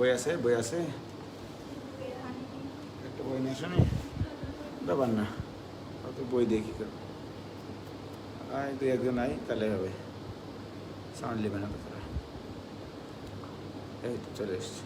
বই আছে একটা বই নিয়ে আসো নি ব্যাপার না অত বই দিয়ে কী করবো দুই একজন নাই তাহলে হবে সাউন্ড নেবে না তো তারা এই তো চলে এসছি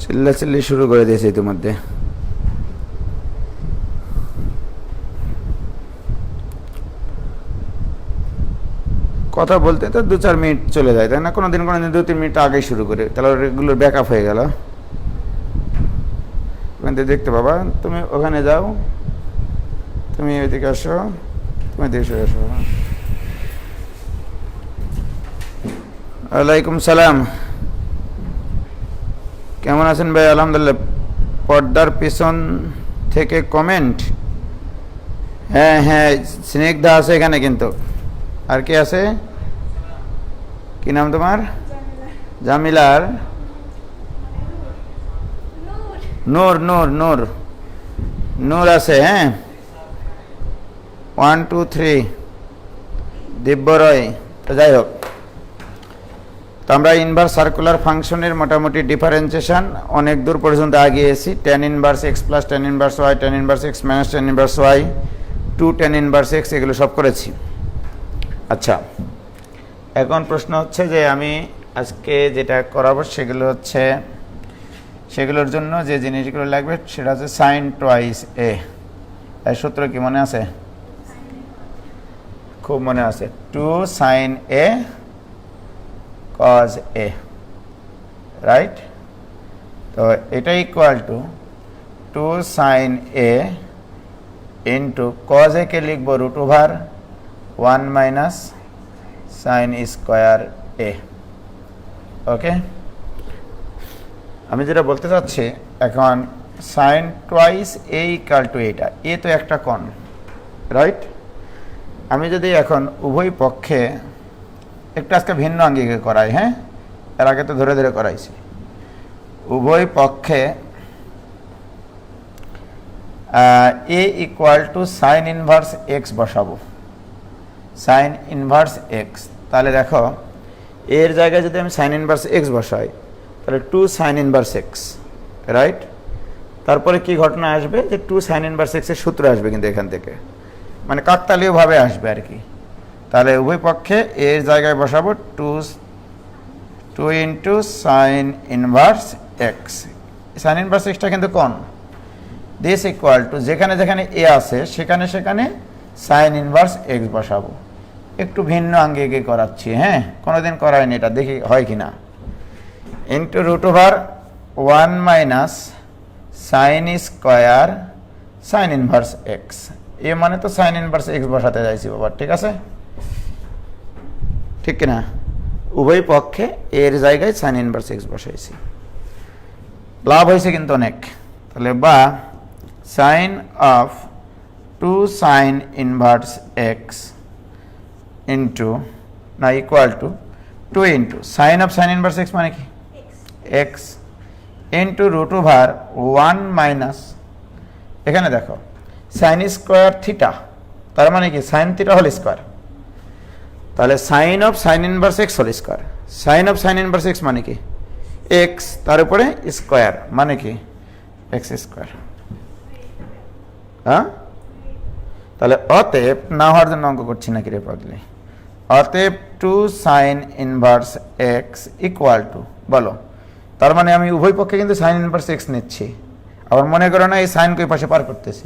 চিল্লাচিল্লি শুরু করে দিয়েছে ইতিমধ্যে কথা বলতে তো 2-4 মিনিট চলে যায় তাই না কোনোদিন 2-3 মিনিট আগেই শুরু করে তাহলে এগুলোর ব্যাকআপ হয়ে গেল ওখান থেকে দেখতে বাবা তুমি ওখানে যাও তুমি ওইদিকে আসো তুমি এদিকে আসো ওয়ালাইকুম সালাম কেমন আছেন ভাই আলহামদুলিল্লাহ পর্দার পিছন থেকে কমেন্ট হ্যাঁ স্নিগ্ধা আছে এখানে কিন্তু আর কে আছে কি নাম তোমার জামিলার নূর নূর নূর নূর আছে হ্যাঁ 1 2 3 দিব্য রয় তো যাই হোক তো আমরা ইনভার্স সার্কুলার ফাংশনের মোটামুটি ডিফারেন্সিয়েশন অনেক দূর পর্যন্ত আগিয়েছি tan inverse x plus tan inverse y tan inverse x minus tan inverse y 2 tan inverse x এগুলো সব করেছি আচ্ছা এখন প্রশ্ন হচ্ছে যে আমি আজকে যেটা করাবো সেগুলো হচ্ছে সেগুলোর জন্য যে জিনিসগুলো লাগবে সেটা হচ্ছে sin টুয়াইস a এর সূত্র কি মনে আছে খুব মনে আছে 2 sin a cos a right তো এটা equal to 2 sin a into cos a কে লিখবো √1 মাইনাস sin স্কোয়ার a ওকে আমি যেটা বলতে চাচ্ছি এখন sin twice a equal to এটা এ তো একটা কোণ রাইট আমি যদি এখন উভয় পক্ষে একটু আজকে ভিন্ন আঙ্গিকে করাই হ্যাঁ এর আগে তো ধরে ধরে করাইছি উভয় পক্ষে a equal to sine inverse x বসাবো সাইন ইনভার্স এক্স তাহলে দেখো এর জায়গায় যদি আমি সাইন ইনভার্স এক্স বসাই তাহলে 2 সাইন ইনভার্স এক্স রাইট তারপরে কি ঘটনা আসবে যে 2 সাইন ইনভার্স এক্স এর সূত্র আসবে কিন্তু এখান থেকে মানে কাকতালীয়ভাবে আসবে আর কি তাহলে উভয় পক্ষে এর জায়গায় বসাবো 2 into sine inverse x sign inverse extra কিন্তু কোণ দিস ইকুয়াল টু যেখানে যেখানে এ আছে সেখানে সেখানে সাইন ইনভার্স এক্স বসাবো একটু ভিন্ন আঙ্গিকে করাচ্ছি হ্যাঁ কোনোদিন করায়নি এটা দেখি হয় কি না into √1 minus sine square sine inverse x এ মানে তো সাইন ইনভার্স এক্স বসাতে যাইছি বাবা ঠিক আছে ঠিক কিনা উভয় পক্ষে এর জায়গায় সাইন ইনভার্স এক্স বসাইছি লাভ হয়েছে কিন্তু অনেক তাহলে বা sine of 2 sine inverse x into না equal to 2 into sine of sine inverse x মানে কি এক্স ইন্টু √1 মাইনাস এখানে দেখো সাইন স্কোয়ার থিটা তার মানে কি সাইন থিটা হোল স্কোয়ার তাহলে sine of sine inverse x whole square sine of sine inverse x মানে কি এক্স তার উপরে স্কোয়ার মানে কি এক্স স্কোয়ার হ্যাঁ তাহলে অতএব না হওয়ার জন্য অঙ্ক করছি না কি রে পাগলি অতএব 2 sine inverse x equal two বলো তার মানে আমি উভয় পক্ষে কিন্তু সাইন ইনভার্স এক্স নিচ্ছি আবার মনে করো না এই সাইন কই পাশে পার করতেছি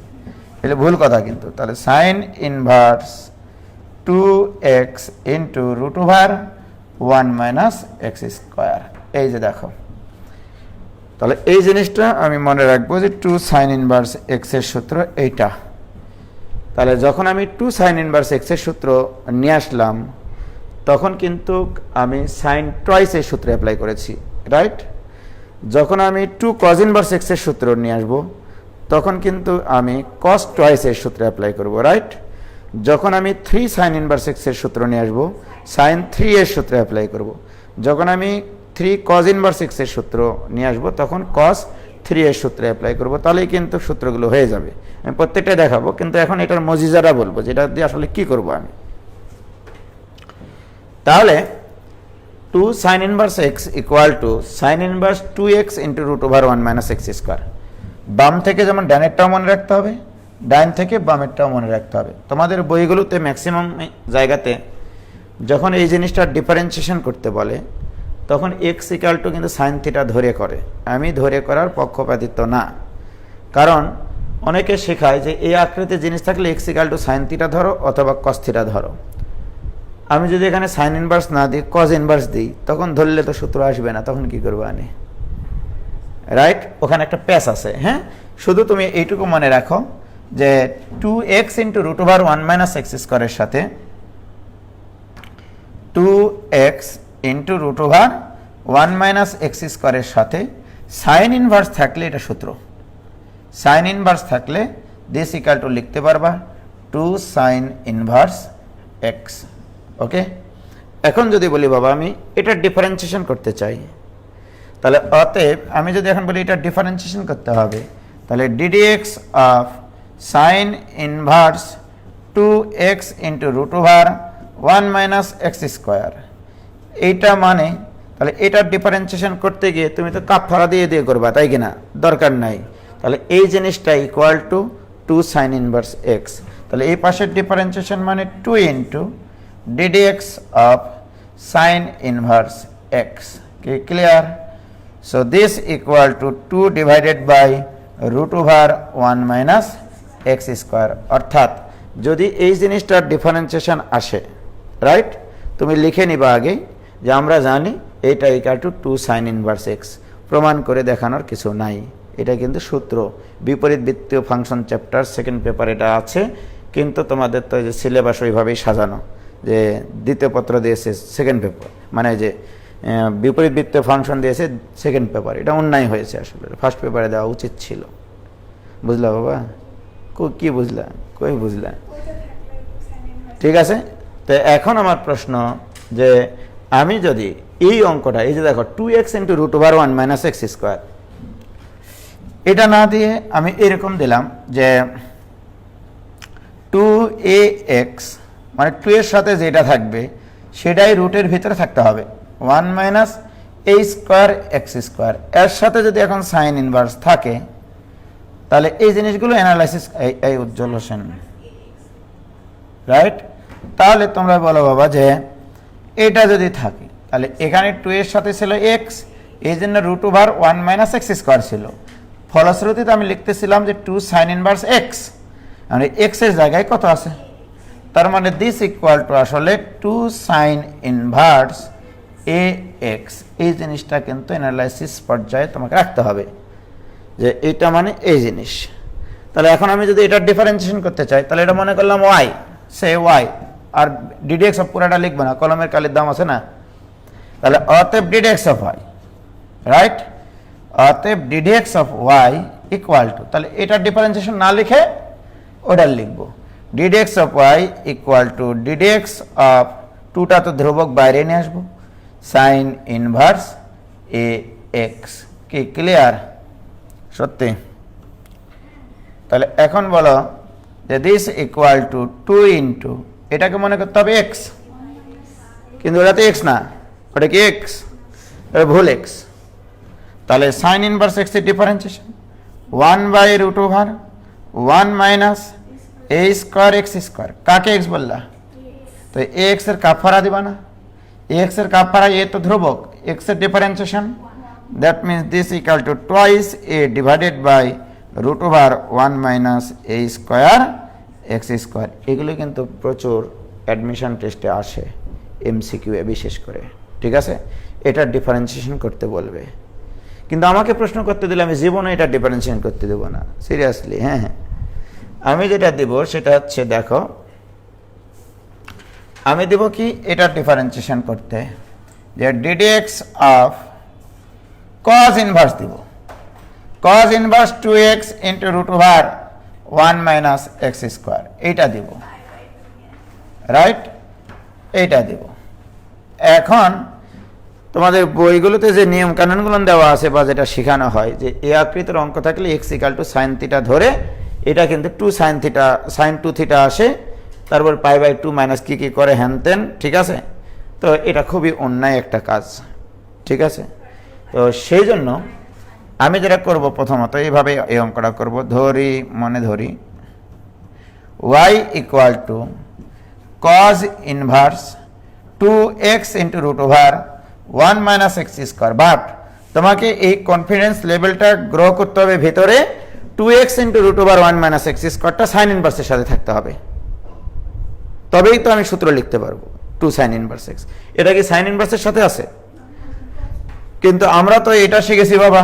এটা ভুল কথা কিন্তু তাহলে sine inverse 2x into one minus x square. এই যে দেখো, তাহলে এই জিনিসটা আমি মনে রাখবো যে 2 সাইন ইনভার্স এক্স এর সূত্র এইটা। তাহলে যখন আমি 2 সাইন ইনভার্স এক্স এর সূত্র নিয়ে আসলাম, তখন কিন্তু আমি সাইন টয়েস এর সূত্র অ্যাপ্লাই করেছি, রাইট? যখন আমি 2 কজ ইনভার্স এক্স এর সূত্র নিয়ে আসবো, তখন কিন্তু আমি কস টয়েস এর সূত্র অ্যাপ্লাই করব, রাইট? যখন আমি 3 সাইন ইনভার্স এক্স এর সূত্র নিয়ে আসবো, সাইন 3 এর সূত্র অ্যাপ্লাই করব। যখন আমি 3 কজ ইনভার্স এক্স এর সূত্র নিয়ে আসবো, তখন কস 3 এর সূত্র অ্যাপ্লাই করব। তাহলেই কিন্তু সূত্রগুলো হয়ে যাবে। আমি প্রত্যেকটা দেখাবো, কিন্তু এখন এটার মজিজারা বলবো, যেটা দিয়ে আসলে কি করব আমি। তাহলে 2 sine inverse x equal to sine inverse 2x into root over 1 minus x square. বাম থেকে যেমন ডানেরটাও মনে রাখতে হবে, ডান থেকে বামেরটাও মনে রাখতে হবে। তোমাদের বইগুলোতে ম্যাক্সিমাম জায়গাতে যখন এই জিনিসটা ডিফারেন্সিয়েশন করতে বলে, তখন এক্স ইকুয়াল টু কিন্তু সাইন থিটা ধরে করে। আমি ধরে করার পক্ষপাতিত্ব না, কারণ অনেকে শেখায় যে এই আকৃতির জিনিস থাকলে x equal to sine theta ধরো অথবা কস থিটা ধরো। আমি যদি এখানে সাইন ইনভার্স না দিই, কজ ইনভার্স দিই, তখন ধরলে তো সূত্র আসবে না, তখন কি করবো আমি, রাইট? ওখানে একটা প্যাচ আছে। হ্যাঁ, শুধু তুমি এইটুকু মনে রাখো যে 2x into root over 1 minus x স্কোয়ারের সাথে 2x into root over 1 minus x স্কোয়ারের সাথে সাইন ইনভার্স থাকলে এটা সূত্র। সাইন ইনভার্স থাকলে দিস ইকুয়াল টু লিখতে পারবা 2 সাইন ইনভার্স এক্স। ওকে, এখন যদি বলি বাবা আমি এটা ডিফারেন্সিয়েশন করতে চাই, তাহলে অতএব আমি যদি এখন বলি এটা ডিফারেন্সিয়েশন করতে হবে, তাহলে d d x of sine inverse 2x into root over 1 minus x square. এইটা মানে তাহলে এটার ডিফারেন্সিয়েশন করতে গিয়ে তুমি তো কাফারা দিয়ে দিয়ে করবা, তাই কিনা? দরকার নাই। তাহলে এই জিনিসটা equal to 2 sine inverse x. তাহলে এই পাশের ডিফারেন্সিয়েশন মানে 2 into ddx of sine inverse x. কি clear? So this equal to 2 divided by root over 1 minus x square। অর্থাৎ যদি এই জিনিসটার ডিফারেন্সিয়েশন আসে, রাইট, তুমি লিখে নিবা আগে যে আমরা জানি এইটা equal to 2 sine inverse x. প্রমাণ করে দেখানোর কিছু নাই, এটা কিন্তু সূত্র। বিপরীত বৃত্তীয় ফাংশন চ্যাপ্টার সেকেন্ড পেপার এটা আছে, কিন্তু তোমাদের তো যে সিলেবাস ওইভাবেই সাজানো, যে দ্বিতীয় পত্র দিয়েছে সেকেন্ড পেপার, মানে যে বিপরীত বৃত্তীয় ফাংশন দিয়েছে সেকেন্ড পেপার। এটা অন্যায় হয়েছে, আসলে ফার্স্ট পেপারে দেওয়া উচিত ছিল। বুঝলা বাবা? কি বুঝলা? কই বুঝলা? ঠিক আছে। তো এখন আমার প্রশ্ন যে আমি যদি এই অঙ্কটা, এই যে দেখো 2x into root over 1 minus x square, এটা না দিয়ে আমি এরকম দিলাম যে 2ax, মানে 2 এর সাথে যেটা থাকবে সেটাই রুটের ভিতরে থাকতে হবে 1 minus a square x square. এর সাথে যদি এখন সাইন ইনভার্স থাকে, তাহলে এই জিনিসগুলো অ্যানালাইসিস, এই উজ্জ্বল হোসেন, রাইট? তাহলে তোমরা বলো বাবা যে এটা যদি থাকে, তাহলে এখানে 2 এর সাথে ছিল এক্স, এই জন্য root over 1 minus x square ছিল। ফলশ্রুতিতে আমি লিখতেছিলাম যে 2 সাইন ইনভার্স এক্স, মানে এক্স এর জায়গায় কত আছে, তার মানে দিস ইকুয়াল টু আসলে 2 সাইন ইনভার্স এ এক্স। এই জিনিসটা কিন্তু অ্যানালাইসিস পর্যায়ে তোমাকে রাখতে হবে যে এটা মানে এই জিনিস। তাহলে এখন আমি যদি এটা ডিফারেন্সিয়েশন করতে চাই, তাহলে এটা মনে করলাম ওয়াই, সে ওয়াই, আর ডিডিএক্স অফ পুরাটা লিখবো না, কলমের কালির দাম আছে না। তাহলে অতএব ডিডিএক্স অফ ওয়াই, রাইট? অতএব d d x of y equal to, তাহলে এটা ডিফারেন্সিয়েশন না লিখে ওটা লিখবো, d d x of y equal to d d x of 2টা তো ধ্রুবক বাইরে নিয়ে আসবো, সাইন ইনভার্স এ এক্স। কি ক্লিয়ার? সত্যি? তাহলে এখন বলো যে দিস ইকুয়াল টু 2 ইন্টু, এটাকে মনে করতে হবে এক্স, কিন্তু ওটা তো এক্স না, ওটা কি এক্স? ভুল এক্স। তাহলে সাইন ইনভার্স এক্স এর differentiation 1 by root over 1 minus a square x square. কাকে এক্স বললা? তো এ এক্স এর কাফারা দিবা না? এক্স এর কাফারা এ তো ধ্রুবক, এক্স এর differentiation, that means this equal to twice a divided by root over 1 minus a square x square. এগুলো কিন্তু প্রচুর অ্যাডমিশন টেস্টে আসে, এমসিকিউ বিশেষ করে, ঠিক আছে, এটা ডিফারেন্সিয়েশন করতে বলবে, কিন্তু আমাকে প্রশ্ন করতে দিলে আমি জীবনে এটা ডিফারেন্সিয়েশন করতে দেবো না, সিরিয়াসলি। হ্যাঁ হ্যাঁ, আমি যেটা দেব সেটা হচ্ছে, দেখো আমি দেব কি, এটা ডিফারেন্সিয়েশন করতে, যে ডিডিএক্স অফ কজ ইনভার্স দিব, cos inverse 2x into root over 1 minus x square, এইটা দিব, রাইট, এইটা দিব। এখন তোমাদের বইগুলোতে যে নিয়ম কানুনগুলো দেওয়া আছে বা যেটা শেখানো হয়, যে এ আকৃতির অঙ্ক থাকলে x equal to sine theta ধরে, এটা কিন্তু 2 সাইন থিটা, সাইন 2 থিটা আসে, তারপর π/2 মাইনাস কি করে হ্যানতেন, ঠিক আছে। তো এটা খুবই অন্যায় একটা কাজ, ঠিক আছে। তো সেই জন্য আমি যেটা করব, প্রথমত এইভাবে এই অঙ্কটা করব, মনে ধরি y equal to cos inverse 2x into root over 1 minus x square. But তোমাকে এই কনফিডেন্স লেভেলটা গ্রো করতে হবে, ভেতরে 2x into root over 1 minus x স্কোয়ারটা সাইন ইনভার্সের সাথে থাকতে হবে, তবেই তো আমি সূত্র লিখতে পারবো 2 সাইন ইনভার্স এক্স। এটা কি সাইন ইনভার্সের সাথে আছে? কিন্তু আমরা তো এটা শিখেছি বাবা,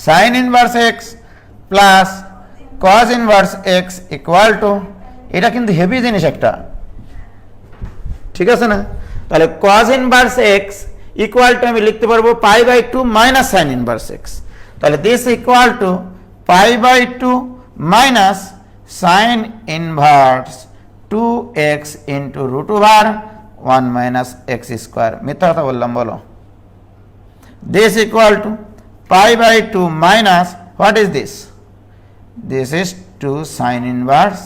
sine inverse x plus cos inverse x equal to, এটা কিন্তু হেভি জিনিস একটা, ঠিক আছে না। তাহলে cos inverse x equal to আমি লিখতে পারবো π/2 মাইনাস সাইন ইনভার্স এক্স। তাহলে this equal to π/2 minus sine inverse 2x into root over 1 minus x square. মিথ্যা কথা বললাম বলো? This equal to π/2 minus, what is this? This is 2 sine inverse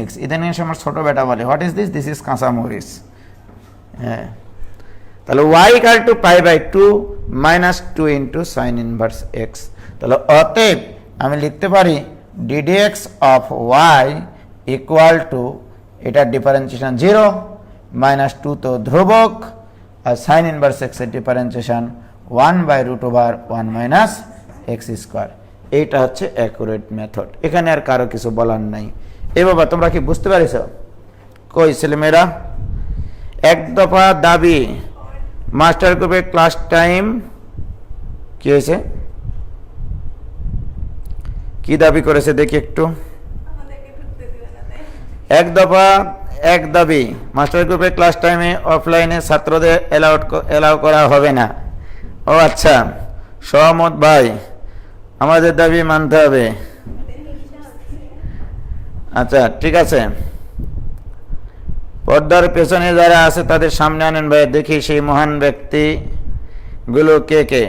x. ইদানিং আমার ছোট বেটা বলে, what is this? This is কাঁচা মরিচ। হ্যাঁ, তাহলে y equal to π/2 minus 2 into sine inverse x. তাহলে অতএব আমি লিখতে পারি ddx of y equal to, এটা ডিফারেন্সিয়েশন 0 মাইনাস 2 তো ধ্রুবক, আর সাইন ইনভার্স এক্সের ডিফারেন্সিয়েশন 1/√1 মাইনাস এক্স স্কোয়ার। এইটা হচ্ছে অ্যাকুরেট মেথড। এখানে আর কারো কিছু বলার নাই। এ বাবা, তোমরা কি বুঝতে পারিস? কই ছেলেমেয়েরা? এক দফা দাবি, মাস্টার গ্রুপে ক্লাস টাইম কি হয়েছে, কি দাবি করেছে দেখি একটু। এক দাবি, মাস্টার গ্রুপে ক্লাস টাইমে অফলাইনে ছাত্রদের এলাউ করা হবে না। ও আচ্ছা, সহমত ভাই, আমাদের দাবি মানতে হবে। আচ্ছা ঠিক আছে, পর্দার পেছনে যারা আছে তাদের সামনে আনেন ভাই, দেখি সেই মহান ব্যক্তিগুলো কে কে।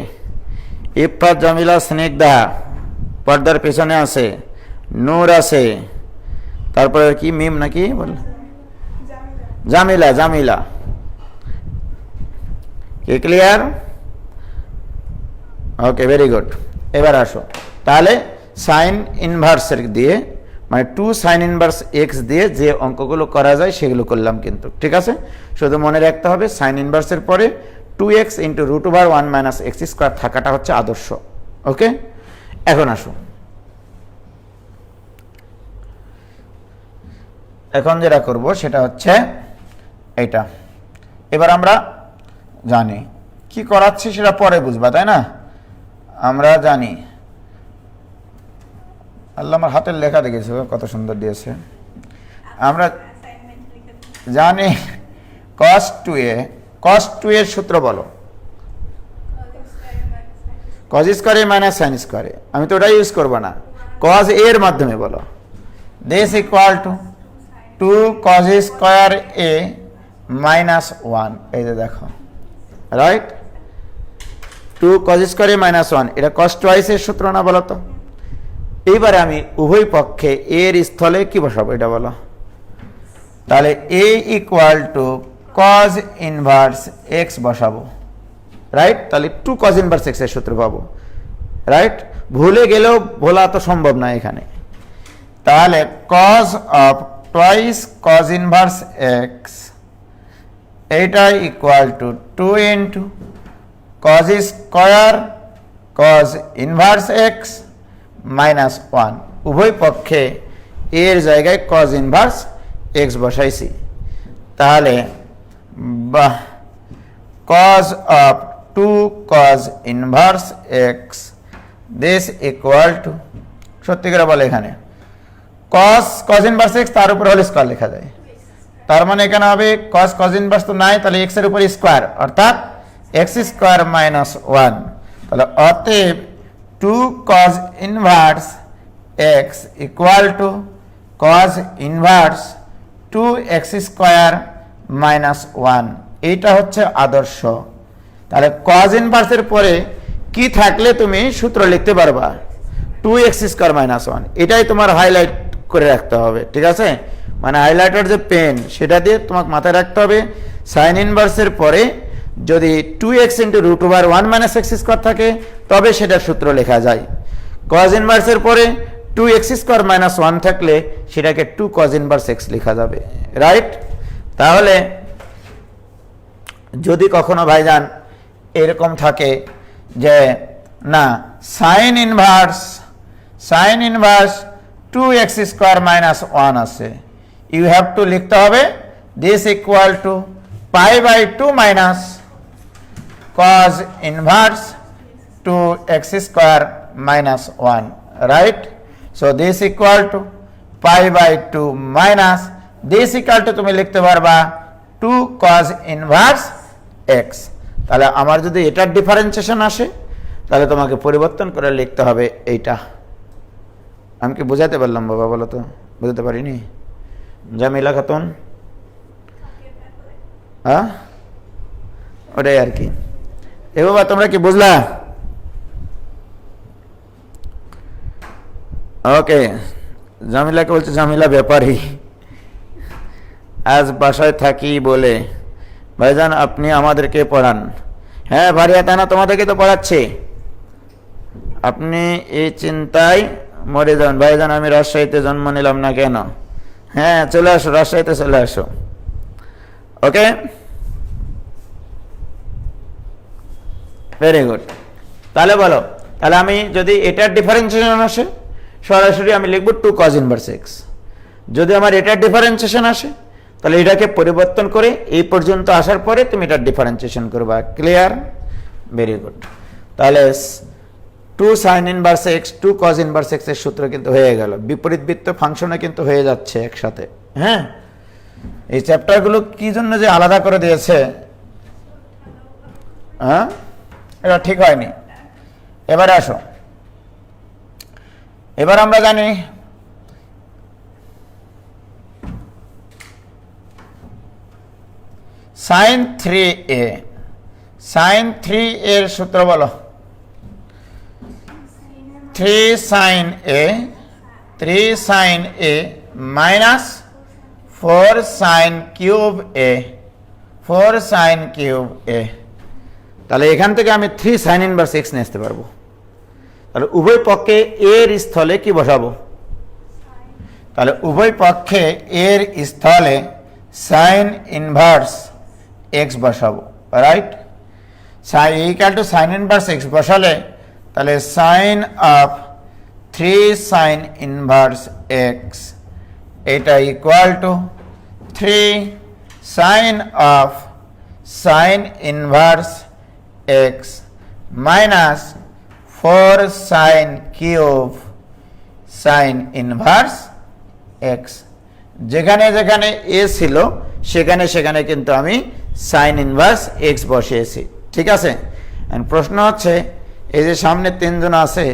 ইফফাত জামিলা স্নিগ্ধা পর্দার পেছনে আছে, নূর আছে, তারপরে কি মিম নাকি বল, জামিলা কি ক্লিয়ার? ওকে, ভেরি গুড। এবার আসো, তাহলে সাইন ইনভার্সের দিয়ে, মানে 2 সাইন ইনভার্স এক্স দিয়ে যে অঙ্কগুলো করা যায় সেগুলো করলাম কিন্তু, ঠিক আছে। শুধু মনে রাখতে হবে সাইন ইনভার্সের পরে 2x into root over 1 minus x square থাকাটা হচ্ছে আদর্শ। ওকে, এখন আসো, এখন যেটা করব সেটা হচ্ছে এটা। এবার আমরা জানি কি করাচ্ছি, সেটা পরে বুঝবা, তাই না? আমরা জানি, আল্লাহ আমার হাতের লেখা দেখেছে কত সুন্দর দিয়েছে। আমরা জানি cos 2a এর সূত্র বলো, cos square minus sine square. আমি তো ওটা ইউজ করবো না, cos a এর মাধ্যমে বলো। This equal to 2 cos square a minus 1। এই যে দেখো, right, 2 cos square a minus 1, এটা cos টুয়াইস এর সূত্র না বলো তো? এইবারে আমি উভয় পক্ষে এর স্থলে কি বসাবো এটা বলো। তাহলে a equal to cos inverse x বসাবো, রাইট। তাহলে 2 cos ইনভার্স x এর সূত্র পাবো, রাইট। ভুলে গেলেও ভোলা তো সম্ভব না এখানে। তাহলে cos of twice cos inverse x, এইটা equal to 2 into cos square cos inverse x minus 1। উভয় পক্ষে এর জায়গায় cos ইনভার্স x বসাইছি। তাহলে বাহ, cos of 2 cos inverse x this equal to সত্যি করে বলে এখানে cos ইনভার্স x তার উপর হোল স্কয়ার লেখা যায়, তার মানে এখানে হবে cos ইনভার্স তো নাই, তাহলে x এর উপর স্কয়ার অর্থাৎ x স্কয়ার মাইনাস 1, তাহলে অতএব 2 cos inverse x equal to cos inverse 2x square minus 1, এইটা হচ্ছে আদর্শ। তাহলে cos ইনভার্সের পরে কি থাকলে তুমি সূত্র লিখতে পারবা 2x স্কয়ার মাইনাস 1, এটাই তোমার হাইলাইট করে রাখতে হবে, ঠিক আছে? মানে হাইলাইটার যে পেন সেটা দিয়ে তোমাকে মাথায় রাখতে হবে সাইন ইনভার্সের পরে যদি 2x into root over 1 minus x square থাকে তবে সেটার সূত্র লেখা যায়। cos ইনভার্সের পরে 2x স্কোয়ার মাইনাস 1 থাকলে সেটাকে 2 cos ইনভার্স x লেখা যাবে, রাইট? তাহলে যদি কখনো ভাইজান এরকম থাকে যে না sign inverse 2x square minus 1 আছে, ইউ হ্যাভ টু লিখতে হবে this equal to pi by 2 minus cos inverse 2x square minus 1, right? So this equal to pi by 2 minus this equal to তুমি লিখতে পারবা 2 cos ইনভার্স x। তাহলে আমার যদি এটার ডিফারেন্সিয়েশন আসে তাহলে তোমাকে পরিবর্তন করে লিখতে হবে এইটা। আমি কি বোঝাতে পারলাম বাবা? বলো তো, বুঝতে পারিনি? জামিলা খাতুন, হ্যাঁ ওটাই আর কি। এ বাবা তোমরা কি বুঝলা? ওকে, জামিলাকে বলছে জামিলা ব্যাপারী, আজ বাসায় থাকি বলে ভাইজান আপনি আমাদেরকে পড়ান। হ্যাঁ ভারিয়া তা না, তোমাদেরকে তো পড়াচ্ছে, আপনি এই চিন্তায় মরে যান। ভাইজান আমি রাজশাহীতে জন্ম নিলাম না কেন? হ্যাঁ চলে আসো, রাজশাহীতে চলে আসো। ওকে, ভেরি গুড। তাহলে বলো, তাহলে আমি যদি এটার ডিফারেন্সিয়েশন আসে সরাসরি আমি লিখব 2 cos ইনভার্স x। যদি আমার এটার ডিফারেন্সিয়েশন আসে তাহলে এটাকে পরিবর্তন করে এই পর্যন্ত আসার পরে তুমি এটার ডিফারেন্সিয়েশন করবা। ক্লিয়ার? Very good. তাহলে 2 sin inverse x 2 cos inverse x এর সূত্র কিন্তু হয়ে গেল। বিপরীত বৃত্ত ফাংশনে কিন্তু হয়ে যাচ্ছে একসাথে। হ্যাঁ, এই চ্যাপ্টারগুলো কি জন্য যে আলাদা করে দিয়েছে, হ্যাঁ এটা ঠিক হয়নি। এবারে আসো, এবার আমরা জানি sin 3a, sin 3a এর সূত্র বলো। 3 sin a minus 4 sin cube a, 4 sin cube a। তাহলে এখান থেকে আমি 3 sin ইনভার্স x নিয়ে আসতে পারবো। তাহলে উভয় পক্ষে এর স্থলে কি বসাবো? তাহলে উভয় পক্ষে এর স্থলে sin ইনভার্স x বসাবো, right? Equal to sin inverse x বসালে তাহলে sin of 3 sin inverse x এটা equal two 3 sin of sin inverse x minus 4 sin cube sin inverse x। যেখানে যেখানে a ছিল সেখানে সেখানে কিন্তু আমি sin ইনভার্স x বসিয়েছি, ঠিক আছে? প্রশ্ন হচ্ছে এই যে সামনে 3 জন আছে,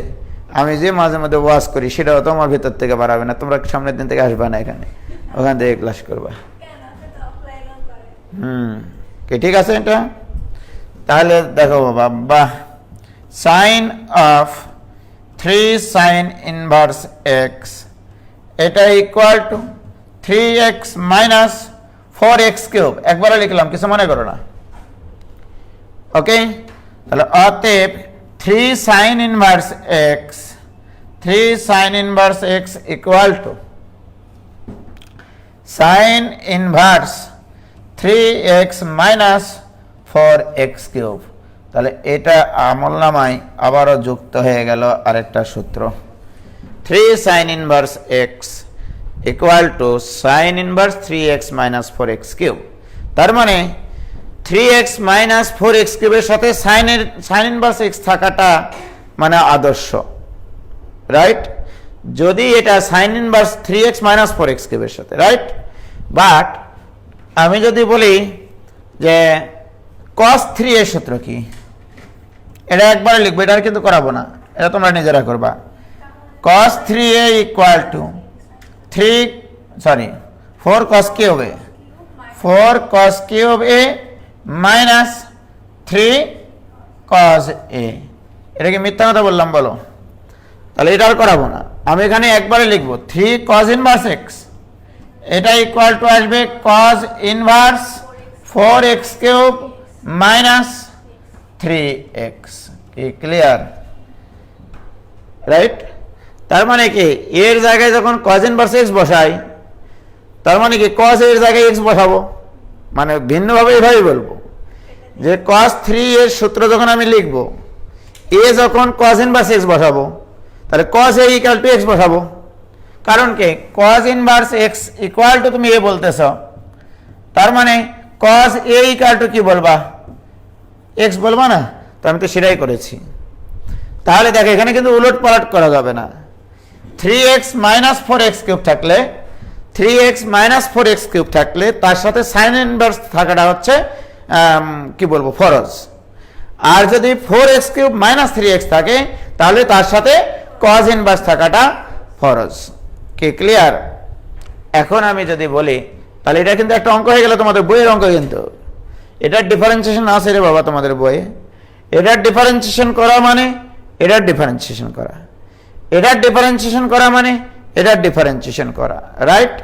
আমি যে মাঝে মধ্যে ওয়াজ করি সেটাও তোমার ভিতর থেকে বাড়াবে না, তোমরা সামনের দিন থেকে আসবে না এখানে, ওখান থেকে ক্লাস করবা। ঠিক আছে এটা? তাহলে দেখো বাবা, sine of 3 sin inverse x এটা equal to 3x minus 4x cube. একবারে লিখলাম, কিছু মনে করো না। ওকে, তাহলে অতএব 3 sin inverse x, 3 sin inverse x equal to sin inverse 3x minus 4x cube. তাহলে এটা আমলনামায় আবারও যুক্ত হয়ে গেল আরেকটা সূত্র, 3 sin inverse x equal to sin inverse 3x minus 4x cube. তার মানে 3x মাইনাস 4x কিউবের সাথে সাইন ইনভার্স x থাকাটা মানে আদর্শ, রাইট? যদি এটা sign inverse 3x minus 4x কিউবের সাথে, রাইট? বাট আমি যদি বলি যে cos 3 এর সূত্র কি, এটা একবারে লিখবো, এটা কিন্তু করাবো না, এটা তোমরা নিজেরা করবা। cos 3a equal to 4 cos cube a, 4 cos cube a minus 3 cos a। এটা কি মিথ্যা কথা বললাম বলো? তাহলে এটা আর করাবো না, আমি এখানে একবারে লিখবো 3 cos ইনভার্স x, এটা ইকুয়াল টু আসবে cos inverse 4x cube minus 3x। কি ক্লিয়ার? রাইট? তার মানে কি এর জায়গায় যখন cos ইনভার্স x বসাই, তার মানে কি cos এর জায়গায় x বসাবো, মানে ভিন্নভাবে এভাবেই বলবো যে cos 3 এর সূত্র যখন আমি লিখবো, a যখন cos ইনভার্স x বসাবো, তাহলে cos a equal to x বসাবো। কারণ কি cos inverse x equal to তুমি a বলতেছ, তার মানে cos a ইকুয়াল টু কি বলবা? x বলবা না? তো আমি তো সেটাই করেছি। তাহলে দেখো এখানে কিন্তু উলট পালট করা যাবে না। 3x মাইনাস 4x কিউব থাকলে, 3x মাইনাস 4x কিউব থাকলে তার সাথে সাইন ইনভার্স থাকাটা হচ্ছে কি বলবো, ফরজ। আর যদি 4x কিউব মাইনাস 3x থাকে তাহলে তার সাথে cos ইনভার্স থাকাটা ফরজ। কি ক্লিয়ার? এখন আমি যদি বলি, তাহলে এটা কিন্তু একটা অঙ্ক হয়ে গেল, তোমাদের বইয়ের অঙ্ক কিন্তু এটার ডিফারেন্সিয়েশন আছে রে বাবা তোমাদের বইয়ে। এটার ডিফারেন্সিয়েশন করা মানে এটার ডিফারেন্সিয়েশন করা, এটার ডিফারেন্সিয়েশন করা মানে এটার ডিফারেন্সিয়েশন করা, রাইট?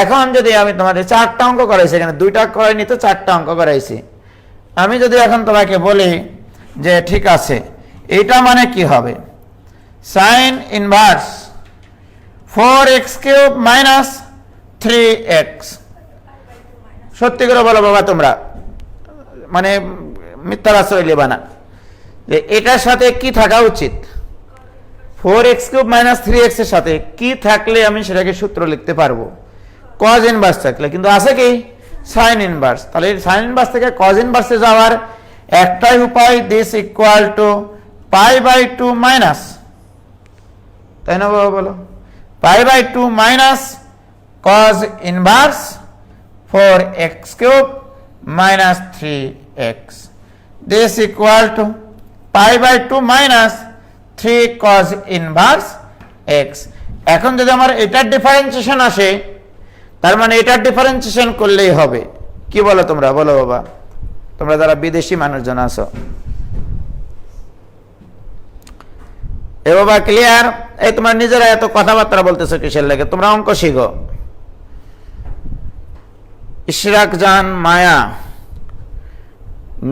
এখন যদি আমি তোমাদের 4টা অঙ্ক করাইছি, এখানে 2টা করাইনি তো 4টা অঙ্ক করাইছি। আমি যদি এখন তোমাকে বলি যে ঠিক আছে এটা মানে কি হবে, sign inverse 4x cube minus 3x। সত্যি করে বলো বাবা তোমরা, মানে মিথ্যার আশ্রয় নেবা না, যে এটার সাথে কি থাকা উচিত? 4x কিউব মাইনাস 3x এর সাথে কি থাকলে আমি সেটাকে সূত্র লিখতে পারবো? cos ইনভার্স থাকলে, কিন্তু আছে কি সাইন ইনভার্স। তাহলে সাইন ইনভার্স থেকে cos ইনভার্সে যাওয়ার একটাই উপায়, দিস ইকুয়াল টু π/2 মাইনাস, তাই না বাবা বলো? π/2 minus cos inverse 4x cube minus 3x, this equal to π/2 minus 3 cos inverse x। এখন যদি আমার এটার ডিফারেন্সিয়েশন আসে, তার মানে এটার ডিফারেন্সিয়েশন করলেই হবে। কি বলো তোমরা? বলো বাবা, তোমরা যারা বিদেশি মানুষজন আছো। এ বাবা ক্লিয়ার? এই তোমরা নিজেরা এত কথাবার্তা বলতেছো কিসের লাগে? তোমরা অঙ্ক শিখো। ইশরাক জান মায়া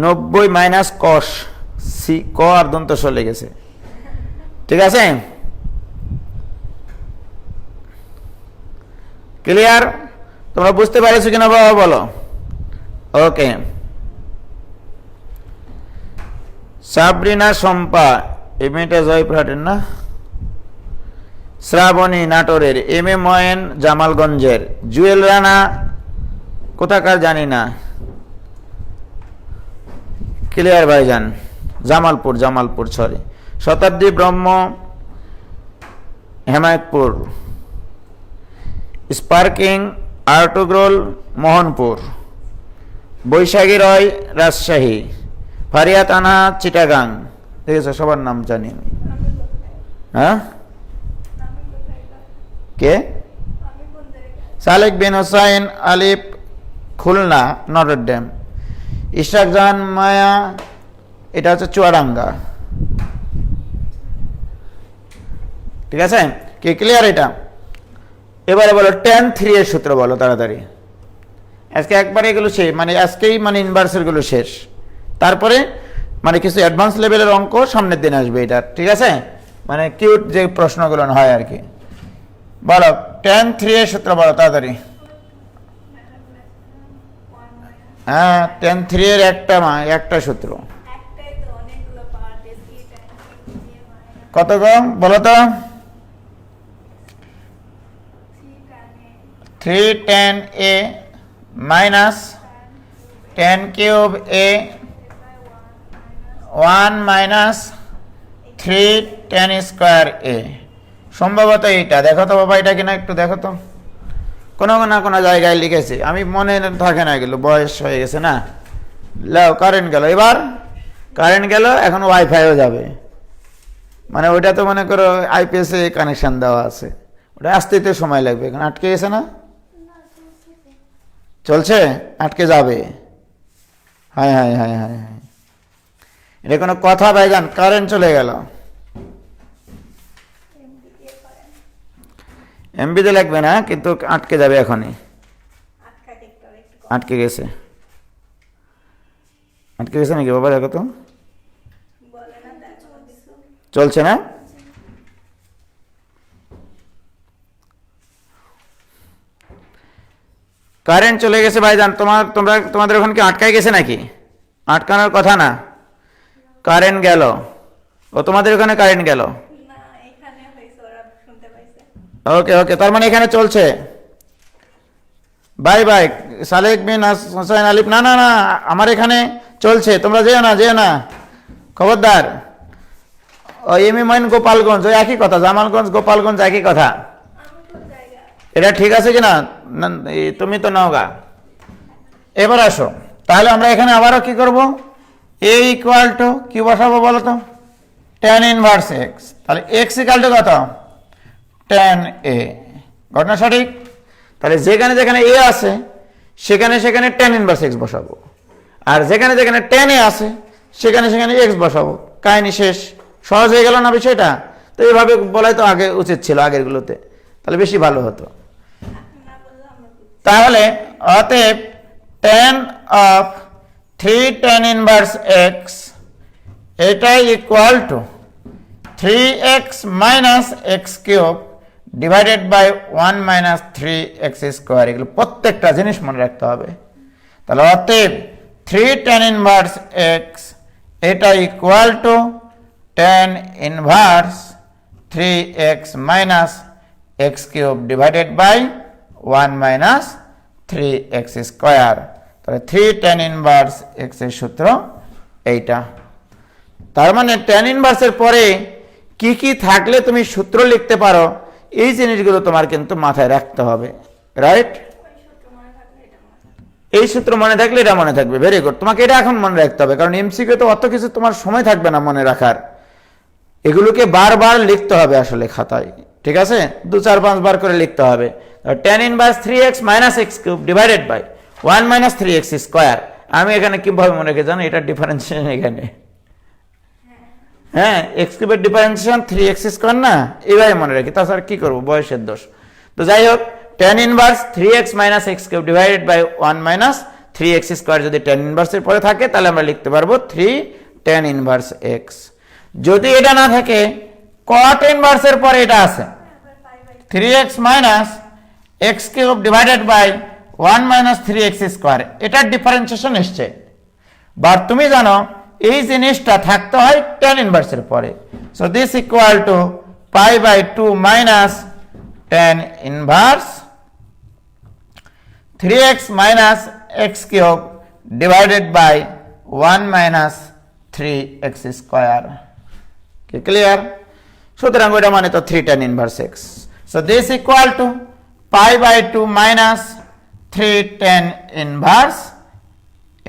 90 মাইনাস cos, সি ক আর দন্ত চলে গেছে, ঠিক আছে? ক্লিয়ার? তোমরা বুঝতে পারছো কিনা বাবা বলো? ওকে। সাবরিনা শম্পা, এই মেয়েটা জয়পুরহাটের না? শ্রাবণী নাটোরের, এম এ ময়েন জামালগঞ্জের, জুয়েল রানা কোথাকার জানি না, ক্লিয়ার ভাইজান জামালপুর সরি, শতাব্দী ব্রহ্ম হেমায়তপুর, স্পার্কিং আর্টগ্রোল মোহনপুর, বৈশাখী রয় রাজশাহী, ফারিয়া তানা চিটাগাং। ঠিক আছে, সবার নাম জানি আমি। হ্যাঁ, কে? সালেক বিন হোসাইন আলিফ খুলনা নটরডেম, ইশরাক জাহান মায়া এটা হচ্ছে চুয়াডাঙ্গা। ঠিক আছে, কি ক্লিয়ার এটা? এবারে বলো tan 3 এর সূত্র বলো তাড়াতাড়ি। আজকে একবারে এগুলো শেষ, মানে আজকেই মানে ইনভার্সের গুলো শেষ, তারপরে মানে কিছু অ্যাডভান্স লেভেলের অঙ্ক সামনের দিন আসবে এটা। ঠিক আছে, মানে কিউট যে প্রশ্নগুলো হয় আর কি। বলো tan 3 এর সূত্র বলো তাড়াতাড়ি। হ্যাঁ, tan 3 এর একটা সূত্র কত কম বলো তো? 3 tan a minus 10 cube a 1 minus 3 10 square a. সম্ভবত এইটা দেখো তো বাবা, এটা কিনা একটু দেখো তো, কোনো না কোনো জায়গায় লিখেছি আমি, মনে থাকে না, এগুলো বয়স হয়ে গেছে না। লাও কারেন্ট গেল, এবার কারেন্ট গেল, এখন ওয়াইফাইও যাবে, মানে ওইটা তো মনে করো আইপিএস এ কানেকশন দেওয়া আছে, ওটা আসতে তো সময় লাগবে, এখন আটকে গেছে না, চলছে, আটকে যাবে। হায় হায় হায় হায় হায়, এটা কোনো কথা ভাইজান, কারেন্ট চলে গেল। এমবিতে লাগবে না, কিন্তু আটকে যাবে এখনই, আটকে গেছে, আটকে গেছে নাকি বাবা, দেখো তো, চলছে না। কারেন্ট চলে গেছে ভাইজান, তোমাদের ওখানে কি আটকায় গেছে নাকি? আটকানোর কথা না, কারেন্ট গেল, ও তোমাদের ওখানে কারেন্ট গেল। ওকে ওকে, তার মানে এখানে চলছে। বাই বাই সালেক বিন হোসেন আলিফ, না না না, আমার এখানে চলছে, তোমরা যেও না, যেও না, খবরদার। ও এমএ গোপালগঞ্জ, ওই একই কথা, জামালগঞ্জ গোপালগঞ্জ একই কথা। এটা ঠিক আছে কিনা? তুমি তো নওগা। এবার আসো, তাহলে আমরা এখানে আবারও কি করব, এ ইকুয়াল টু কি বসাবো বলো তো, tan ইনভার্স এক্স। তাহলে এক্স ইকুয়াল টু কত, tan এ, ঘটনা সঠিক। তাহলে যেখানে যেখানে এ আছে সেখানে সেখানে tan ইনভার্স এক্স বসাবো, আর যেখানে যেখানে tan এ আছে সেখানে সেখানে এক্স বসাবো, কাহিনী শেষ। সহজ হয়ে গেল না বিষয়টা? তো এইভাবে বলাই তো আগে উচিত ছিল, আগেরগুলোতে, তাহলে বেশি ভালো হতো। তাহলে অতএব tan of 3 tan inverse x, এটাই equal to 3x minus x cube divided by 1 minus 3x square. এগুলো প্রত্যেকটা জিনিস মনে রাখতে হবে। তাহলে অতএব 3 tan ইনভার্স এক্স, এটা equal to tan inverse 3x minus x cube divided by 1 minus 3x square. তাহলে 3 tan ইনভার্স এক্স এর সূত্র এইটা। তার মানে tan ইনভার্সের পরে কি কি থাকলে তুমি সূত্র লিখতে পারো, এই জিনিসগুলো তোমার কিন্তু মাথায় রাখতে হবে, রাইট? এই সূত্র মনে থাকলে এটা মনে থাকবে, ভেরি গুড। তোমাকে এটা এখন মনে রাখতে হবে, কারণ এমসিকিউ তো অত কিছু তোমার সময় থাকবে না মনে রাখার, এগুলোকে বারবার লিখতে হবে আসলে খাতায়, ঠিক আছে? 2-4-5 বার করে লিখতে হবে। tan inverse 3x minus x cube divided by 1 minus 3x square. আমি এখানে কিভাবে মনে রেখে জানো, এটা ডিফারেন্সিয়েশন এখানে, হ্যাঁ, এক্স কিউবের ডিফারেন্সিয়েশন 3x স্কোয়ার না, এইভাবে মনে রাখি, তাছাড়া কি করবো, বয়সের দোষ। তো যাই হোক, tan inverse 3x minus x cube divided by 1 minus 3x square যদি tan ইনভার্সের পরে থাকে, তাহলে আমরা লিখতে পারবো 3 tan ইনভার্স x। যদি এটা না থাকে, cot ইনভার্সের পরে এটা আছে 3x minus x cube divided by 1 minus 3x square, এটার ডিফারেন্সিয়েশন এসছে। বাট তুমি জানো এই জিনিসটা থাকতে হয় tan ইনভার্সের পরে। So this equal to pi by 2 minus tan inverse 3x minus x cube divided by 1 minus 3x square. কি ক্লিয়ার? সুতরাং ওইটা মানে তো 3 tan inverse x. So this equal to pi by 2 minus 3 tan inverse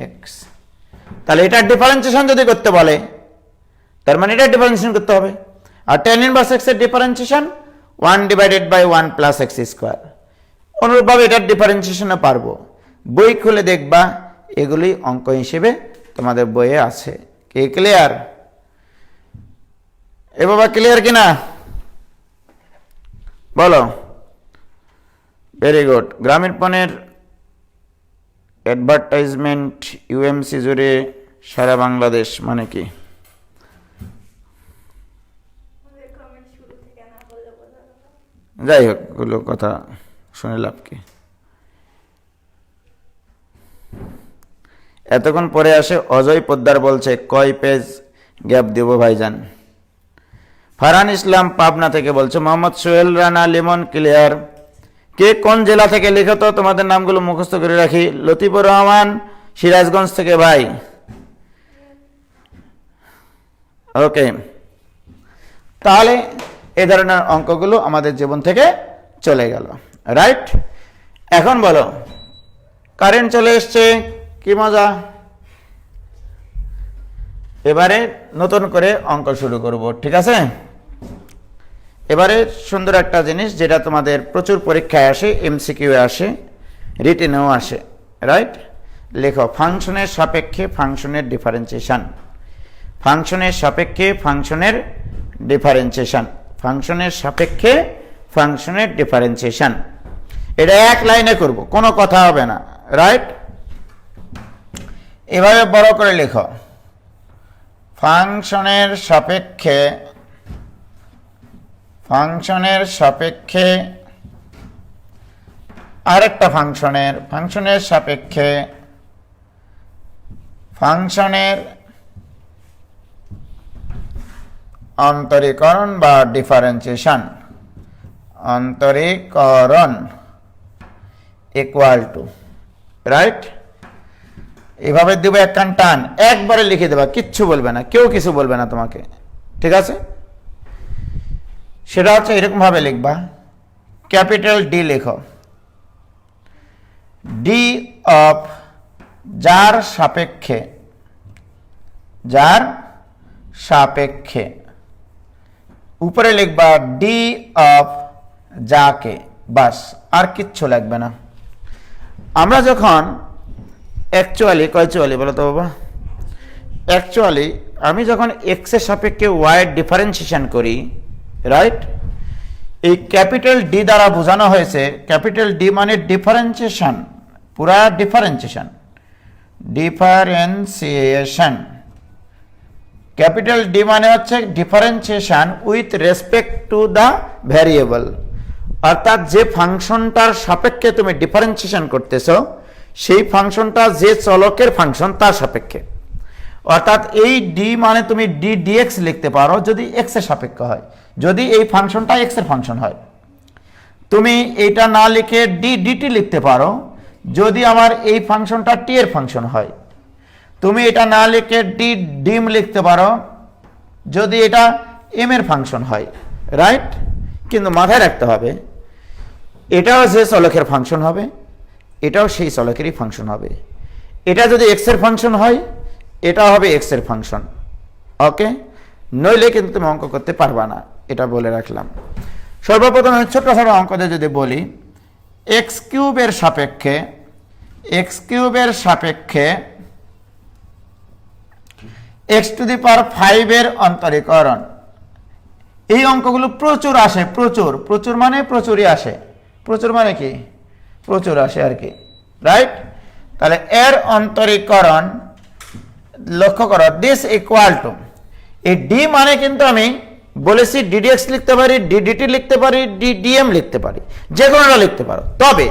x. তাহলে এটা differentiation যদি করতে বলে, তার মানে এটা ডিফারেন্সিয়েশন করতে হবে। আর tan ইনভার্স এক্স এর differentiation 1 divided by 1 plus x square. অনুরূপভাবে এটার ডিফারেন্সিয়েশনও পারবো, বই খুলে দেখবা, এগুলি অঙ্ক হিসেবে তোমাদের বইয়ে আছে। কি ক্লিয়ার? এ বাবা ক্লিয়ার কিনা বলো? Very good. গ্রামীণ ফোনের অ্যাডভার্টাইজমেন্ট ইউএমসি জুড়ে সারা বাংলাদেশ মানে কি? যাই হোক, ওগুলো কথা শুনে লাভ কি? এতক্ষণ পরে আসে অজয় পোদ্দার, বলছে কয় পেজ গ্যাপ দেব ভাইজান? ফারহান ইসলাম পাবনা থেকে বলছে, মোহাম্মদ সোহেল রানা লিমন ক্লিয়ার। কে কোন জেলা থেকে লিখো তো, তোমাদের নামগুলো মুখস্থ করে রাখি। লতিফুর রহমান সিরাজগঞ্জ থেকে ভাই। ওকে, তাহলে এই ধরনের অঙ্কগুলো আমাদের জীবন থেকে চলে গেল, রাইট? এখন বলো, কারেন্ট চলে এসছে, কি মজা। এবারে নতুন করে অঙ্ক শুরু করব, ঠিক আছে? এবারে সুন্দর একটা জিনিস যেটা তোমাদের প্রচুর পরীক্ষায় আসে, এমসিকিউ আসে, রিটেনেও আসে, রাইট? লেখো, ফাংশনের সাপেক্ষে ফাংশনের ডিফারেন্সিয়েশন। ফাংশনের সাপেক্ষে ফাংশনের ডিফারেন্সিয়েশন। ফাংশনের সাপেক্ষে ফাংশনের ডিফারেন্সিয়েশন। এটা এক লাইনে করব, কোনো কথা হবে না, রাইট? এভাবে বড় করে লেখো, ফাংশনের সাপেক্ষে আরেকটা ফাংশনের সাপেক্ষে ফাংশনের অন্তরীকরণ বা ডিফারেন্সিয়েশন। অন্তরীকরণ ইকুয়াল টু, রাইট? এভাবে দেবো একখান টান, একবারে লিখে দেবা, কিচ্ছু বলবে না, কেউ কিছু বলবে না তোমাকে, ঠিক আছে? সেটা হচ্ছে এরকম ভাবে লিখবা, ক্যাপিটাল ডি লেখো, ডি অফ যার সাপেক্ষে উপরে লিখবা ডি অফ যাকে, বাস, আর কিচ্ছু লাগবে না। আমরা যখন অ্যাকচুয়ালি বলো তো বাবা, অ্যাকচুয়ালি আমি যখন এক্স এর সাপেক্ষে ওয়াই এর ডিফারেন্সিয়েশন করি, রাইট? এই ক্যাপিটাল ডি দ্বারা বোঝানো হয়েছে, ক্যাপিটাল ডি মানে ডিফারেন্সিয়েশন, পুরা ডিফারেন্সিয়েশন। ক্যাপিটাল ডি মানে হচ্ছে differentiation with respect to the variable, অর্থাৎ যে ফাংশনটার সাপেক্ষে তুমি ডিফারেন্সিয়েশন করতেছো সেই ফাংশনটা যে চলকের ফাংশন তার সাপেক্ষে। অর্থাৎ এই ডি মানে তুমি ডি ডিএক্স লিখতে পারো যদি এক্স এর সাপেক্ষে হয়, যদি এই ফাংশনটা এক্স এর ফাংশন হয়। তুমি এইটা না লিখে ডি ডিটি লিখতে পারো যদি আমার এই ফাংশনটা টি এর ফাংশন হয়। তুমি এটা না লিখে ডি ডিম লিখতে পারো যদি এটা এম এর ফাংশন হয়, রাইট? কিন্তু মাথায় রাখতে হবে, এটাও যে চলকের ফাংশন হবে, এটাও সেই চলকেরই ফাংশন হবে। এটা যদি এক্স এর ফাংশন হয়, এটা হবে এক্স এর ফাংশন, ওকে? নইলে কিন্তু তুমি অঙ্ক করতে পারবা না, এটা বলে রাখলাম। সর্বপ্রথম ছোট্ট ছোট অঙ্কতে যদি বলি, এক্স কিউবের সাপেক্ষে এক্স টু দি পাওয়ার 5 এর অন্তরীকরণ। এই অঙ্কগুলো প্রচুর আসে, প্রচুর মানে প্রচুরই আসে, প্রচুর মানে কি, প্রচুর আসে আর কি, রাইট? তাহলে এর অন্তরীকরণ লক্ষ্য করো, দিস ইকুয়াল টু, এই ডি মানে কিন্তু আমি বলেছি ডিডিএক্স লিখতে পারি, ডিডিটি লিখতে পারি, ডিডিএম লিখতে পারি, যে কোনোটা লিখতে পারো। তবে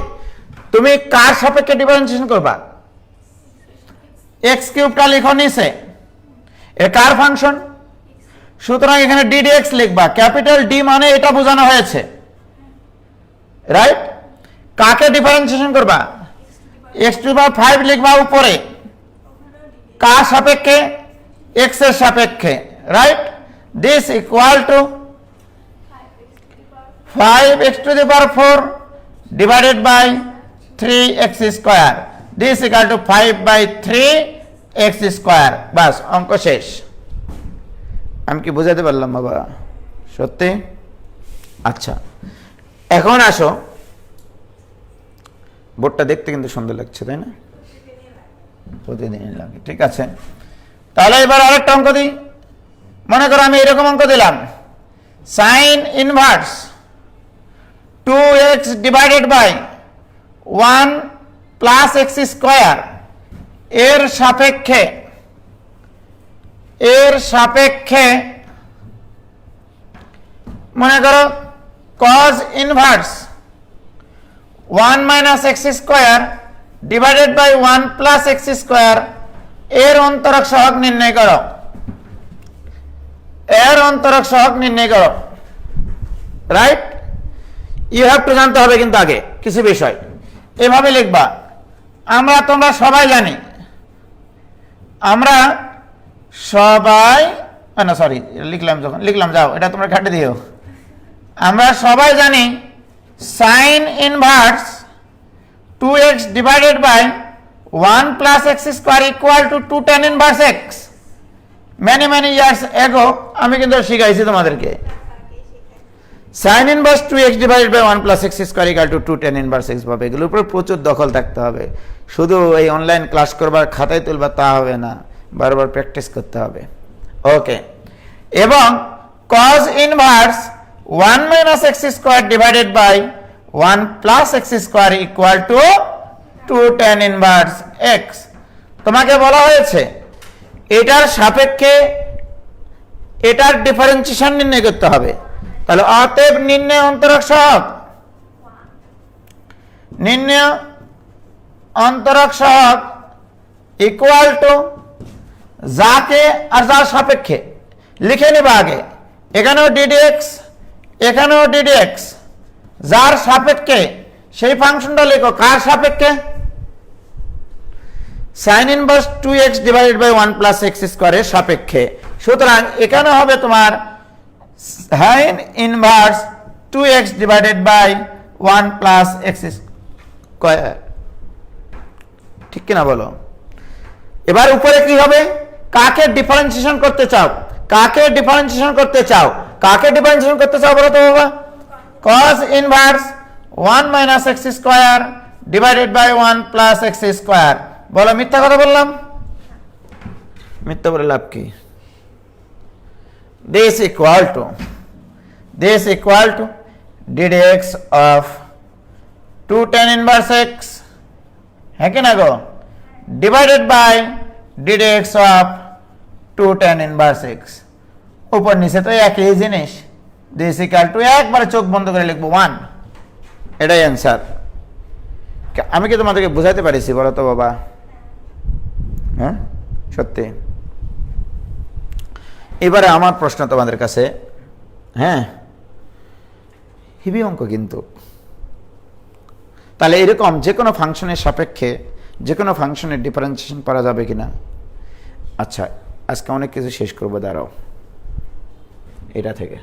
তুমি কার সাপেক্ষে ডিফারেন্সিয়েশন করবা? এক্স কিউবটা লিখো নিচে, এ কার ফাংশন? সুতরাং এখানে ডিডিএক্স লিখবা, ক্যাপিটাল ডি মানে এটা বোঝানো হয়েছে, রাইট? কাকে ডিফারেন্সিয়েশন করবা? এক্স টু দি পাওয়ার 5 লিখবা উপরে, কার সাপেক্ষে? এক্স এর সাপেক্ষে, right? This equal two 5x to the power 4 divided by 3x square. This equal to 5/3x square. বাস, অঙ্ক শেষ। আমি কি বুঝাতে পারলাম বাবা? সত্যি? আচ্ছা, এখন আসো, বোর্ডটা দেখতে কিন্তু সুন্দর লাগছে, তাই না? প্রতিদিনই লাগে, ঠিক আছে। তাহলে এবার আরেকটা অঙ্ক দিই। মনে করো আমি এরকম অঙ্ক দিলাম, sine inverse 2x divided by 1 plus x square এর সাপেক্ষে মনে করো cos inverse 1 minus x square divided by 1 plus x square এর অন্তরক সহগ নির্ণয় করো। রাইট? ইউ হ্যাভ টু জানতে হবে কিন্তু আগে কিছু বিষয়। এভাবে লিখবা, তোমরা সবাই জানি আমরা সবাই না সরি লিখলাম যাও, এটা তোমরা কাটে দিও। আমরা সবাই জানি sine inverse 2x divided by 1 plus x square equal to 2 tan inverse x. Many years ago আমি কিন্তু শিখাইছি তোমাদেরকে sine inverse 2x divided by 1 plus x square equal to 2 tan inverse x পাবে। এগুলোর উপর প্রচুর দখল থাকতে হবে। শুধু এই অনলাইন ক্লাস করবার খাতায় তুলবা তা হবে না, বারবার প্র্যাকটিস করতে হবে। ওকে, এবং cos inverse 1 minus x square divided by 1 plus x square equal to 2 tan inverse x. তোমাকে বলা হয়েছে এটার সাপেক্ষে এটার ডিফারেন্সিয়েশন নির্ণয় করতে হবে। তাহলে অতএব নির্ণয় অন্তরক সহগ, নির্ণয় অন্তরক সহগ ইকুয়াল টু যাকে আর যার সাপেক্ষে লিখে নেবা আগে, এখানেও ডিডিএক্স এখানেও ডিডিএক্স, যার সাপেক্ষে সেই ফাংশনটা লেখো। কার সাপেক্ষে? Sine inverse 2x divided by 1 plus x স্কোয়ারের সাপেক্ষে। সুতরাং এখানে হবে তোমার sine inverse 2x divided by 1 plus x square. ঠিক কিনা বলো? এবার উপরে কি হবে? কাকে ডিফারেন্সিয়েশন করতে চাও? কাকে ডিফারেন্সিয়েশন করতে চাও? কাকে ডিফারেন্সিয়েশন করতে চাও বলো তো বাবা? cos inverse 1 minus x square divided by 1 plus x square. বলো মিথ্যা কথা বললাম? মিথ্যা বলে লাভ কি? this equal to ddx of 2 tan inverse x, है कि ना गो, divided by ddx of 2 tan inverse x। ऊपर नीचे तो एक ही जिनिस। this equal to एक बार चोख बंद करे लिखबो 1, এটাই आंसर। আমি কি তোমাদেরকে বুঝাইতে পারিছি বলো তো বাবা? হ্যাঁ সত্যি। এবারে আমার প্রশ্ন তোমাদের কাছে, হ্যাঁ হিবি অঙ্ক কিন্তু। তাহলে এরকম যে কোনো ফাংশনের সাপেক্ষে যে কোনো ফাংশনের ডিফারেন্সিয়েশন করা যাবে কিনা? আচ্ছা আজকে অনেক কিছু শেষ করবো, দাঁড়াও এটা থেকে।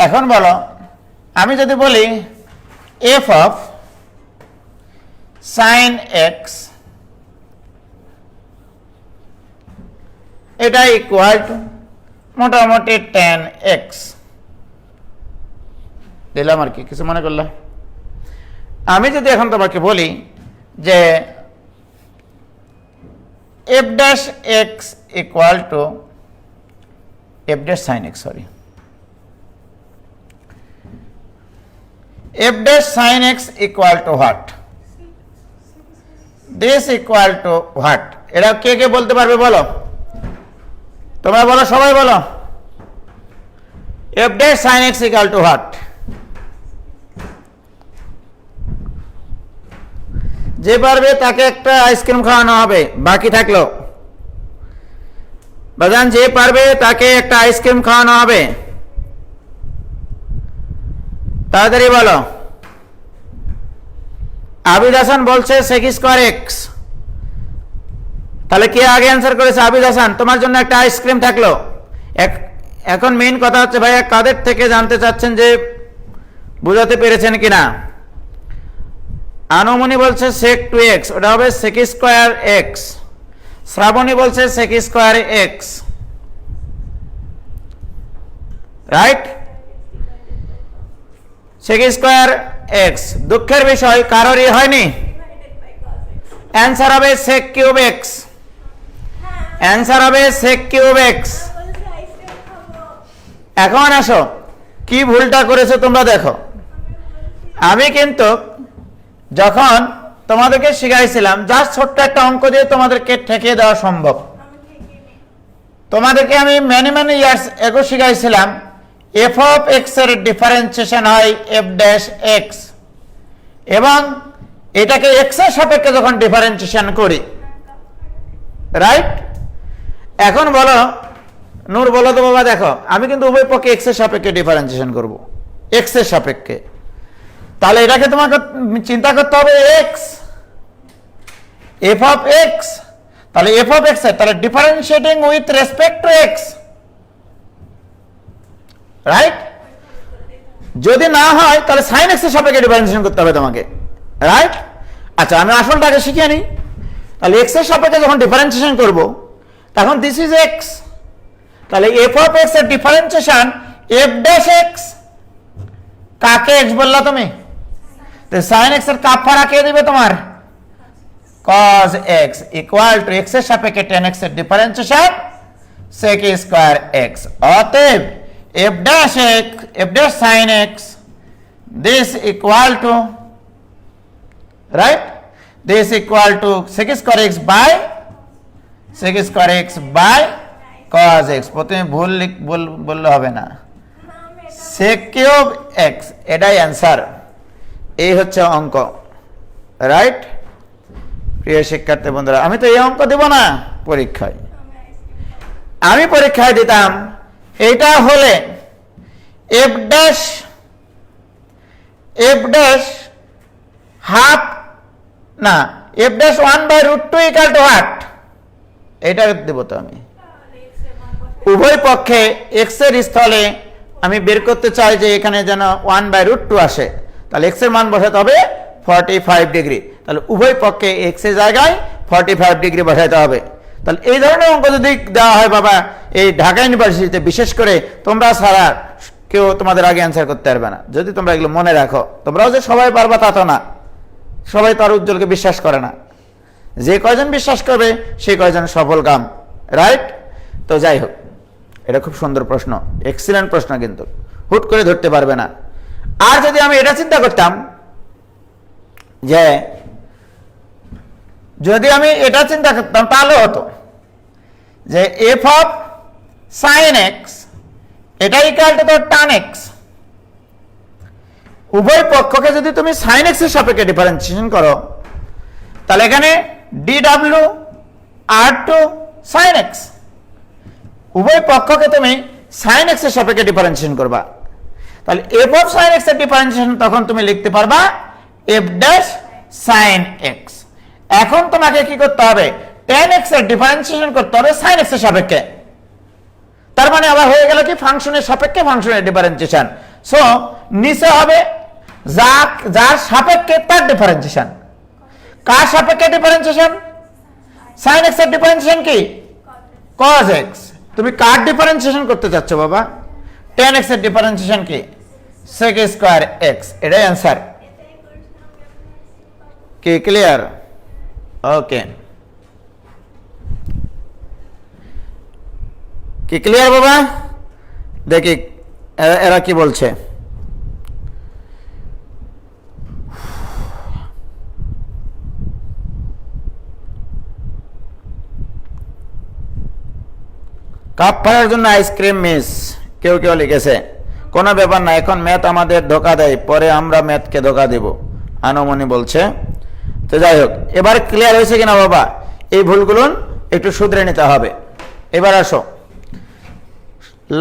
এখন বলো, আমি যদি বলি এফ অফ সাইন এক্স এটা ইকুয়াল টু মোটামুটি tan এক্স দিলাম আর কি, কিছু মনে করলে? আমি যদি এখন তোমাকে বলি যে f dash x equal to f dash sine x, sorry f dash sine x equal to what? This equal to what? এটা কে কে বলতে পারবে বলো? তোমরা বলো, সবাই বলো। F dash sine x equal to what? যে পারবে তাকে একটা আইসক্রিম খাওয়ানো হবে, বাকি থাকলো বাজান, যে পারবে তাকে একটা আইসক্রিম খাওয়ানো হবে, তাড়াতাড়ি বলো। আবিদ হাসান বলছে sec স্কয়ার এক্স। তাহলে কে আগে অ্যান্সার করেছে? আবিদ হাসান, তোমার জন্য একটা আইসক্রিম থাকলো। এখন মেইন কথা হচ্ছে ভাইয়া কাদের থেকে জানতে চাচ্ছেন যে বুঝাতে পেরেছেন কিনা। আনুমনি বলছে sec 2x, ওটা হবে sec স্কয়ার এক্স। শ্রাবণী বলছে sec square x, right? sec square x. দুঃখের বিষয় কারোরই হয়নি। অ্যান্সার হবে sec কিউব এক্স। অ্যান্সার হবে sec কিউব এক্স। এখন আসো কি ভুলটা করেছো তোমরা দেখো। আমি কিন্তু যখন তোমাদেরকে শিখাইছিলাম জাস্ট ছোট্ট একটা অঙ্ক দিয়ে তোমাদেরকে ঠেকিয়ে দেওয়া সম্ভব। তোমাদেরকে আমি মেনি ইয়ার্স এগো শিখাইছিলাম এফ অফ এক্স এর ডিফারেন্সিয়েশন হয় এফ ড্যাশ এক্স, এবং এটাকে এক্স এর সাপেক্ষে যখন ডিফারেন্সিয়েশন করি, রাইট? এখন বলো নূর, বলো তো বাবা, দেখো আমি কিন্তু উভয় পক্ষে এক্স এর সাপেক্ষে ডিফারেন্সিয়েশন করব, এক্স এর সাপেক্ষে। তাহলে এটাকে তোমাকে চিন্তা করতে হবে এক্স, এফ অফ এক্স, তাহলে এফ অফ এক্স তাহলে differentiating with respect to x, right? যদি না হয় তাহলে সাইন এক্স এর সাপেক্ষে ডিফারেন্সিয়েশন করতে হবে তোমাকে, রাইট? আচ্ছা আমি আসলটাকে শিখিয়ে নিই। তাহলে এক্স এর সাপেক্ষে যখন ডিফারেন্সিয়েশন করব তখন দিস ইজ এক্স, তাহলে এফ অফ এক্স এর ডিফারেন্সিয়েশন এফ ড্যাশ এক্স, কাকে এক্স বললা তুমি? তো সাইন এক্স এর কাফারা কে দিবে তোমার? cos x equal to x এর সাপেক্ষে tan x এর ডিফারেন্সিয়েশন sec স্কয়ার x। অতএব f dash x, f dash sin x, this equal to, right, this equal to sec square x by cos x। প্রথমে ভুল বললে হবে না, sec cube x, এটাই অ্যান্সার। এই হচ্ছে অঙ্ক, রাইট? প্রিয় শিক্ষার্থী বন্ধুরা, আমি তো এই অঙ্ক দেব না পরীক্ষায়, আমি পরীক্ষায় দিতাম এটা হলে এফ ড্যাশ হাফ না F dash 1/√2 equal to what, এটা দেব। তো আমি উভয় পক্ষে এক্স এর স্থলে আমি বের করতে চাই যে এখানে যেন 1/√2 আসে, তাহলে এক্স এর মান বসাতে হবে 45 ডিগ্রি, তাহলে উভয় পক্ষে এক্স এর জায়গায় 45 ডিগ্রি বসাইতে হবে। তাহলে এই ধরনের অঙ্ক যদি দেওয়া হয় বাবা এই ঢাকা ইউনিভার্সিটিতে, বিশেষ করে তোমরা ছাড়া কেউ তোমাদের আগে অ্যান্সার করতে পারবে না, যদি তোমরা এগুলো মনে রাখো। তোমরাও যে সবাই পারবা তা তো না, সবাই তো আর উজ্জ্বলকে বিশ্বাস করে না, যে কয়জন বিশ্বাস করবে সেই কয়জন সফল কাম, রাইট? তো যাই হোক, এটা খুব সুন্দর প্রশ্ন, এক্সিলেন্ট প্রশ্ন, কিন্তু হুট করে ধরতে পারবে না। আর যদি আমি এটা চিন্তা করতাম যে যদি আমি এটা চিন্তা করতাম তাহলে হতো যে এফ অফ সাইন এক্স এটা ইকুয়াল টু tan x, উভয় পক্ষকে যদি তুমি সাইন এক্স এর সাপেক্ষে ডিফারেন্সিয়েশন করো তাহলে এখানে dw r2 sin x, উভয় পক্ষকে তুমি সাইন এক্স এর সাপেক্ষে ডিফারেন্সিয়েশন করবা, তাহলে এফ অফ সাইন এক্স এর ডিফারেন্সিয়েশন তখন তুমি লিখতে পারবা এফ ড্যাশ সাইন এক্স। এখন তোমাকে কি করতে হবে? tan x এর ডিফারেন্সিয়েশন করতে হবে sin x এর সাপেক্ষে, তার মানে আবার হয়ে গেল কি ফাংশনের সাপেক্ষে ফাংশনের ডিফারেন্সিয়েশন। সো নিচে হবে যার সাপেক্ষে তার ডিফারেন্সিয়েশন। কার সাপেক্ষে ডিফারেন্সিয়েশন? sin x এর ডিফারেন্সিয়েশন কি? cos x। তুমি কার ডিফারেন্সিয়েশন করতে চাচ্ছ বাবা? tan x এর ডিফারেন্সিয়েশন কি? sec স্কয়ার x, এটাই অ্যান্সার। কি ক্লিয়ার? ওকে, কি ক্লিয়ার বাবা? দেখি এরা কি বলছে। কাপ ফাটার জন্য আইসক্রিম মিস কেউ কেউ লিখেছে, কোনো ব্যাপার না, এখন ম্যাথ আমাদের ধোকা দেয়, পরে আমরা ম্যাথকে ধোকা দেব, আনমনি বলছে। তো যাই হোক, এবার ক্লিয়ার হয়েছে কিনা বাবা? এই ভুলগুলো একটু শুধরে নিতে হবে। এবার আসো,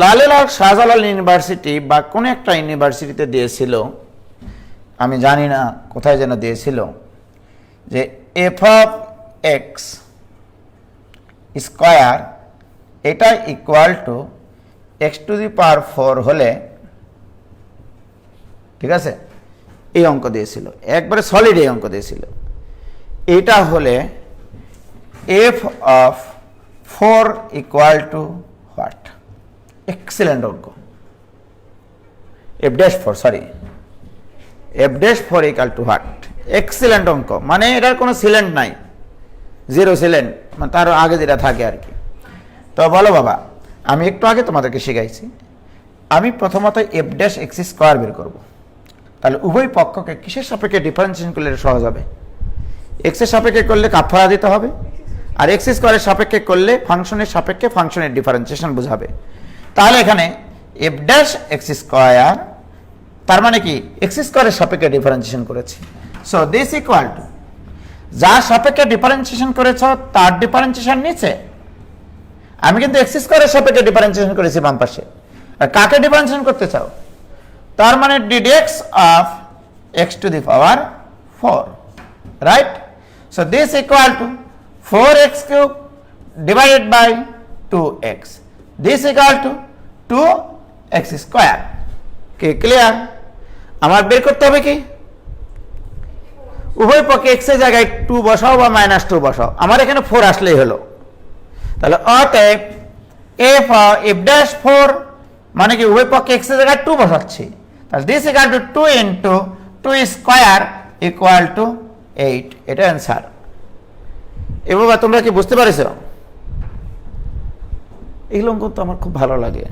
লালেলাল শাহজালাল ইউনিভার্সিটি বা কোন একটা ইউনিভার্সিটিতে দিয়েছিল, আমি জানি না কোথায় যেন দিয়েছিল, যে এফ অফ এক্স স্কয়ার এটা ইকুয়াল টু x⁴ হলে, ঠিক আছে, এই অঙ্ক দিয়েছিল, একবারে সলিড এই অঙ্ক দিয়েছিল। এটা হলে F of 4 equal to what? Excellent অঙ্ক। f'4 equal to what? Excellent অঙ্ক, মানে এটার কোনো সিলেন্ট নাই, জিরো সিলেন্ট, মানে তার আগে যেটা থাকে আর কি। তো বলো বাবা, আমি একটু আগে তোমাদেরকে শিখাইছি, আমি প্রথমত f'(x² বের করব, তাহলে উভয় পক্ষকে কিসের সাপেক্ষে ডিফারেন্সিয়েশন করলে সহজ হবে? এক্স এর সাপেক্ষে করলে কাফারা দিতে হবে, আর x² এর সাপেক্ষে করলে ফাংশনের সাপেক্ষে ফাংশনের ডিফারেন্সিয়েশন বোঝাবে। তাহলে এখানে f'(x²) তার মানে কি x² এর সাপেক্ষে ডিফারেন্সিয়েশন করেছি। সো দিস ইকুয়াল টু যার সাপেক্ষে ডিফারেন্সিয়েশন করেছ তার ডিফারেন্সিয়েশন নিচে, আমি কিন্তু x² এর সাপেক্ষে ডিফারেন্সিয়েশন করেছি বাম পাশে, আর কাকে ডিফারেন্সিয়েশন করতে চাও? তার মানে ddx of x⁴, right? So this equal to 4x cube divided by 2x. This equal to 2x square. কি ক্লিয়ার? আমার বের করতে হবে কি উভয় পক্ষে x এর জায়গায় 2 বসাও বা -2 বসাও, আমার এখানে 4 আসলেই হলো। তাহলে অতএব f dash 4 মানে কি উভয় পক্ষে x এর জায়গায় 2 বসাচ্ছি, তাহলে this equal to 2 into 2 square equal to 8। এটা অ্যান্সার। এবার তোমরা কি বুঝতে পারছো? এগুলো অঙ্ক তো আমার খুব ভালো লাগে।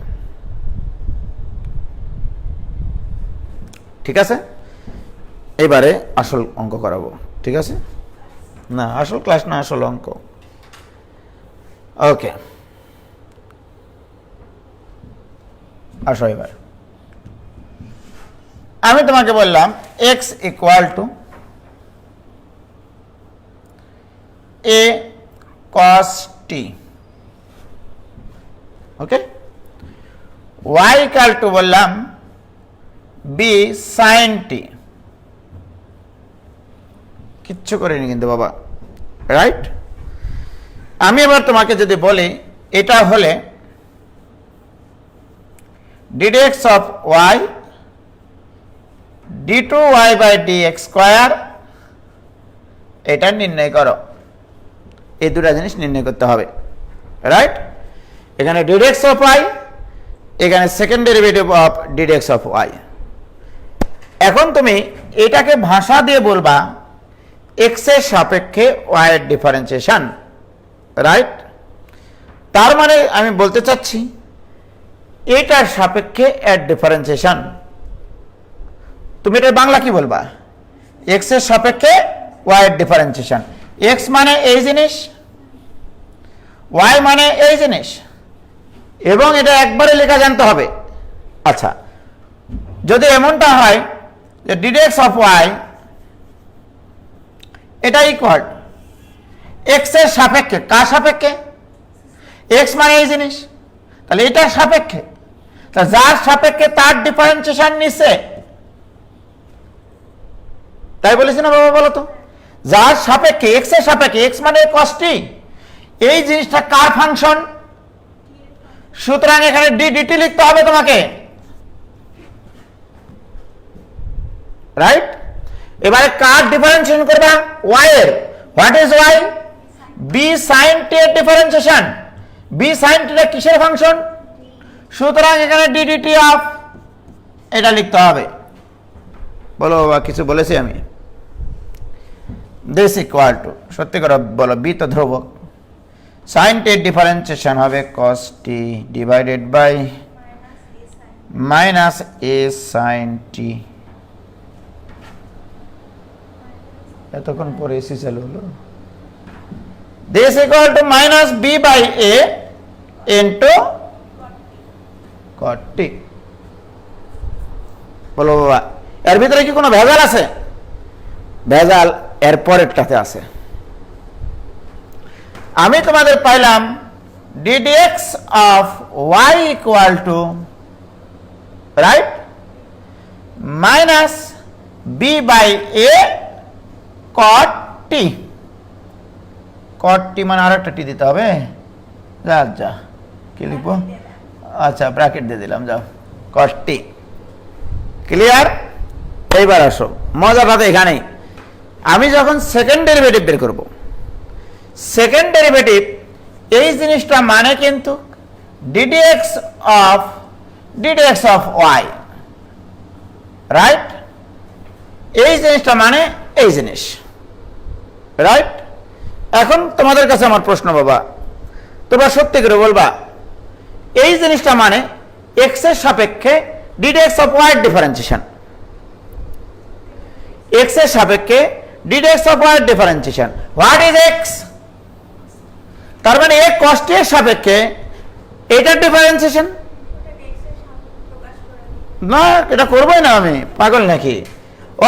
ঠিক আছে, এবারে আসল অঙ্ক করাবো। ঠিক আছে, না আসল ক্লাস না, আসল অঙ্ক। ওকে, আসো এবার। আমি তোমাকে বললাম x equal to a cos t, okay, y equal two বললাম b sin t। কিচ্ছু করিনি কিন্তু বাবা, রাইট? আমি এবার তোমাকে যদি বলি এটা হলে ddx of y d2y by dx square, এটা নির্ণয় করো। এই দুটো জিনিস নির্ণয় করতে হবে, রাইট? এখানে ddx of y, এখানে second derivative of ddx of y। এখন তুমি এটাকে ভাষা দিয়ে বলবা x এর সাপেক্ষে y এর ডিফারেন্সিয়েশন, রাইট? তার মানে আমি বলতে চাচ্ছি এটার সাপেক্ষে এর ডিফারেন্সিয়েশন। তুমি এটা বাংলা কি বলবা? x এর সাপেক্ষে y এর ডিফারেন্সিয়েশন। x মানে এই জিনিস, y মানে এই জিনিস, এবং এটা একবারে লেখা জানতে হবে। আচ্ছা, যদি এমনটা হয় যে ddx of y এটা ইকুয়াল x এর সাপেক্ষে, কার সাপেক্ষে? x মানে এই জিনিস, তাহলে এটার সাপেক্ষে, তা যার সাপেক্ষে তার ডিফারেন্সিয়েশন নিচ্ছে, তাই বলেছি না বাবা? বলো তো, যার সাপেক্ষে, x এর সাপেক্ষে, x মানে cos t, এই জিনিসটা কার ফাংশন? সুতরাং এখানে dt লিখতে হবে তোমাকে, রাইট? এবারে কার ডিফারেন্সিয়েশন করবা? y এর। What is y? b sin t এর ডিফারেন্সিয়েশন। b sin t এর কিসের ফাংশন? সুতরাং এখানে ddt অফ এটা লিখতে হবে। বলো বাবা, কিছু বলেছি আমি? দিস ইকুয়াল টু, সত্যি করে বলো, b তো ধ্রুবক, sin t এর ডিফারেন্সিয়েশন হবে cos t divided by minus a sin t। এতক্ষণ পরে এসি চালু হলো। This equal to minus b by a into cot t। বলো বাবা, এর ভিতরে কি কোনো ভেজাল আছে? ভেজাল এর পরেরটাতে আছে। আমি তোমাদের পাইলাম ddx of y equal to, right, minus b by a cot t। cot t মানে আরেকটা টি দিতে হবে। যা যা, কি লিখবো? আচ্ছা, ব্র্যাকেট দিয়ে দিলাম, যাও, cot t। ক্লিয়ার? এইবার আসো, মজাটা তো এখানেই। আমি যখন সেকেন্ড ডেরিভেটিভ বের করব, সেকেন্ড ডেরিভেটিভ এই জিনিসটা মানে কিন্তু ddx of y, রাইট? এই জিনিসটা মানে এই জিনিস, রাইট? এখন তোমাদের কাছে আমার প্রশ্ন বাবা, তোমরা সত্যি করে বলবা এই জিনিসটা মানে x এর সাপেক্ষে ddx of y এর ডিফারেন্সিয়েশন। x এর সাপেক্ষে ddx of y এর ডিফারেন্সিয়েশন। What is x? তার মানে a cos t এর সাপেক্ষে এটার ডিফারেন্সিয়েশন। না, এটা করবোই না, আমি পাগল নাকি?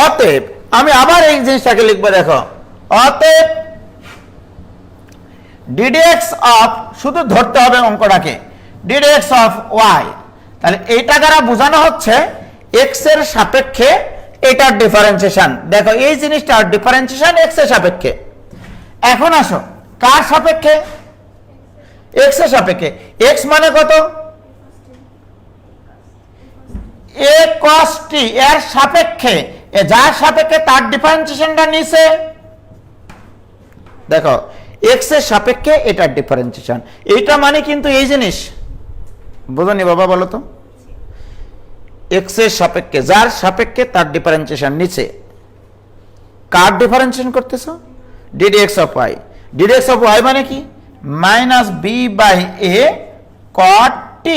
অতএব আমি আবার এই জিনিসটাকে লিখবো, দেখো, অতএব ddx of, শুধু ধরতে হবে অঙ্কটাকে, ddx of y, তাহলে এইটা দ্বারা বোঝানো হচ্ছে x এর সাপেক্ষে এটার ডিফারেন্সিয়েশন। দেখো, এই জিনিসটার ডিফারেন্সিয়েশন x এর সাপেক্ষে, এখন আসো কার সাপেক্ষে? এক্স এর সাপেক্ষে। এক্স মানে কত? এ cos t এর সাপেক্ষে, যার সাপেক্ষে তার ডিফারেন্সিয়েশনটা নিছে। দেখো এক্স এর সাপেক্ষে এটার ডিফারেন্সিয়েশন, এইটা মানে কিন্তু এই জিনিস বুঝনি বাবা, বলো তো। এক্স এর সাপেক্ষে, যার সাপেক্ষে তার ডিফারেন্সিয়েশন নিচে, কার ডিফারেন্সিয়েশন করতেছো? ddx of y। ddx of y মানে কি? Minus b by a cot t,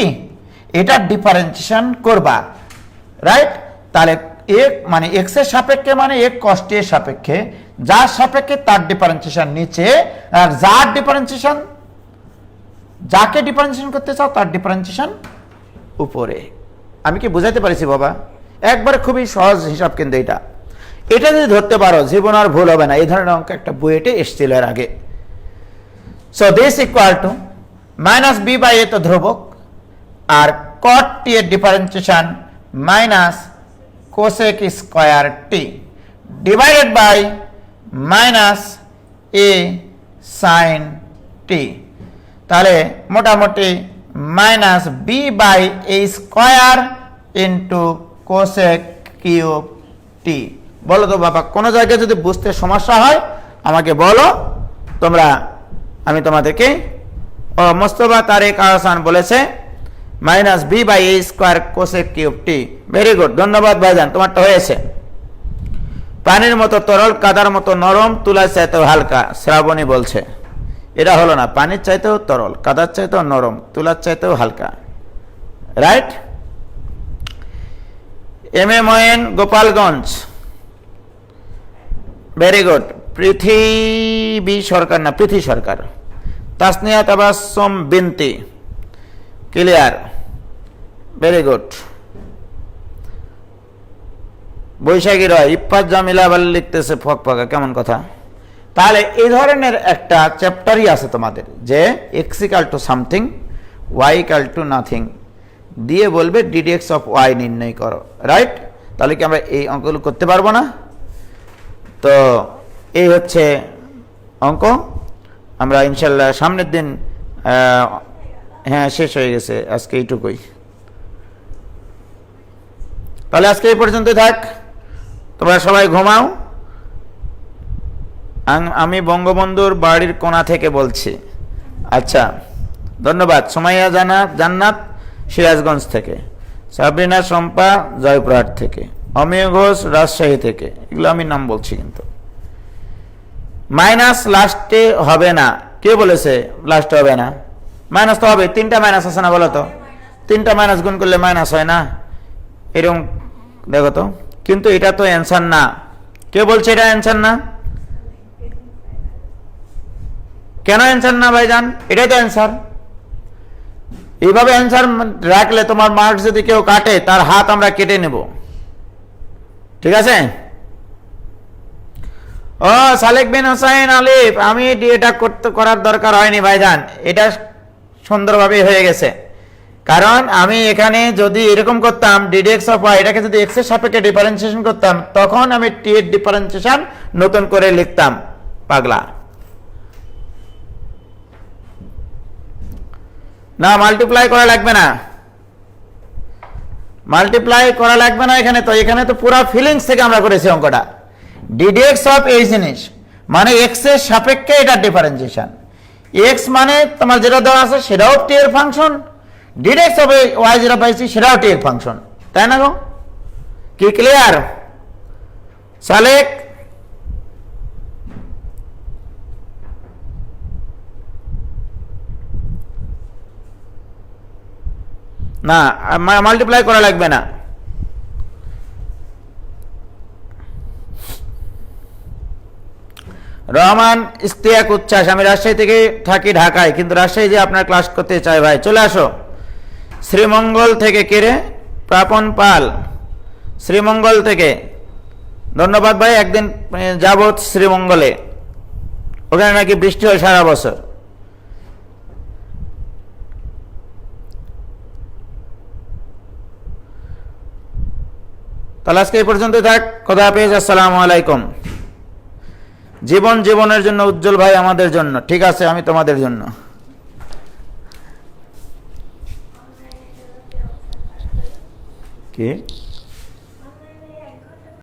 এটা ডিফারেন্সিয়েশন করবা, রাইট? তাহলে এ মানে এক্স এর সাপেক্ষে মানে এ cos t এর সাপেক্ষে, যার সাপেক্ষে তার ডিফারেন্সিয়েশন নিচে, আর যার ডিফারেন্সিয়েশন, যাকে ডিফারেন্সিয়েশন করতে চাও তার ডিফারেন্সিয়েশন উপরে। আমি কি বুঝাইতে পারছি বাবা? একবারে খুবই সহজ হিসাব কিন্তু এটা। এটা যদি ধরতে পারো জীবন আর ভুল হবে না। এই ধরনের অঙ্ক একটা বুয়েটে এসেছিল এর আগে। So this equal to minus b by a তো ধ্রুবক, আর cot t এর differentiation minus cosec square t divided by minus a sine t. তাহলে মোটামুটি minus b by a square into cosec cube t. বলো তো বাবা, কোনো জায়গায় যদি বুঝতে সমস্যা হয় আমাকে বলো তোমরা, আমি তোমাদেরকে। ও মোস্তফা তারেক আহসান বলেছে minus b by a square cosec cube t. Very good, ধন্যবাদ ভাইজান, তোমারটা হয়েছে। পানির মতো তরল, কাদার মতো নরম, তুলার চাইতেও হালকা, শ্রাবণী বলছে। এটা হলো না, পানির চাইতেও তরল, কাদার চাইতেও নরম, তুলার চাইতেও হালকা, right? M A Moin Gopalganj, very good. Prithibi Sarkar না, Prithi Sarkar. Tasnia Tabassum Binti, clear, very good. Boishakhi Roy, Iffat Jamila আবার লিখতেছে ফকফকা, কেমন কথা। তাহলে এই ধরনের একটা চ্যাপ্টারই আছে তোমাদের, যে x equal to something, y equal to nothing দিয়ে বলবে ddx অফ ওয়াই নির্ণয় করো, রাইট? তাহলে কি আমরা এই অঙ্কগুলো করতে পারবো না? তো এই হচ্ছে অঙ্ক। আমরা ইনশাল্লাহ সামনের দিন, হ্যাঁ শেষ হয়ে গেছে আজকে, এইটুকুই। তাহলে আজকে এই পর্যন্ত থাক, তোমরা সবাই ঘুমাও। আমি বঙ্গবন্ধুর বাড়ির কোণা থেকে বলছি। আচ্ছা, ধন্যবাদ। সুমাইয়া জান্নাত সিরাজগঞ্জ থেকে, সাবরিনা শম্পা জয়পুরহাট থেকে, অমিয় ঘোষ রাজশাহী থেকে। এগুলো আমি নাম বলছি কিন্তু। মাইনাস লাস্টে হবে না, কে বলেছে লাস্টে হবে না? মাইনাস তো হবে, তিনটা মাইনাস আছে না, বলো তো। তিনটা মাইনাস গুণ করলে মাইনাস হয় না? এরকম দেখো তো। কিন্তু এটা তো অ্যান্সার না। কে বলছে এটা অ্যান্সার না? কেন অ্যান্সার না ভাইজান? এটাই তো অ্যান্সার। এইভাবে অ্যান্সার রাখলে তোমার মার্কস যদি কেউ কাটে, তার হাত আমরা কেটে নেব, ঠিক আছে? ও সালেক বিন হোসাইন আলিফ, আমি এটা করার দরকার হয়নি ভাইজান, এটা সুন্দরভাবে হয়ে গেছে। কারণ আমি এখানে যদি এরকম করতাম ddx অফ y, এটাকে যদি x এর সাপেক্ষে ডিফারেন্সিয়েশন করতাম, তখন আমি t এর ডিফারেন্সিয়েশন নতুন করে লিখতাম, পাগলা না। মাল্টিপ্লাই করা লাগবে না, মাল্টিপ্লাই করা লাগবে না এখানে। তো এখানে তো পুরো ফিলিংস থেকে আমরা করেছি অঙ্কটা। ddx অফ এই জিনিস মানে x এর সাপেক্ষে এটা ডিফারেন্সিয়েশন। x মানে তোমার যেটা দেওয়া আছে সেটাও t এর ফাংশন, ddx অফ y যেটা পাইছি সেটাও t এর ফাংশন, তাই না গো? কি ক্লিয়ার? সালেক না, মাল্টিপ্লাই করা লাগবে না। রহমান ইস্তিয়াক উচ্ছ্বাস, আমি রাজশাহী থেকে থাকি ঢাকায়, কিন্তু রাজশাহী যে আপনার ক্লাস করতে চাই ভাই, চলে আসো। শ্রীমঙ্গল থেকে কে রে? প্রাপন পাল, শ্রীমঙ্গল থেকে, ধন্যবাদ ভাই। একদিন যাবত শ্রীমঙ্গলে, ওখানে নাকি বৃষ্টি হয় সারা বছর। তাহলে আজকে এই পর্যন্ত থাক, খোদা হাফেজ, আসসালামু আলাইকুম। জীবনের জন্য উজ্জ্বল ভাই আমাদের জন্য, ঠিক আছে, আমি তোমাদের জন্য। কি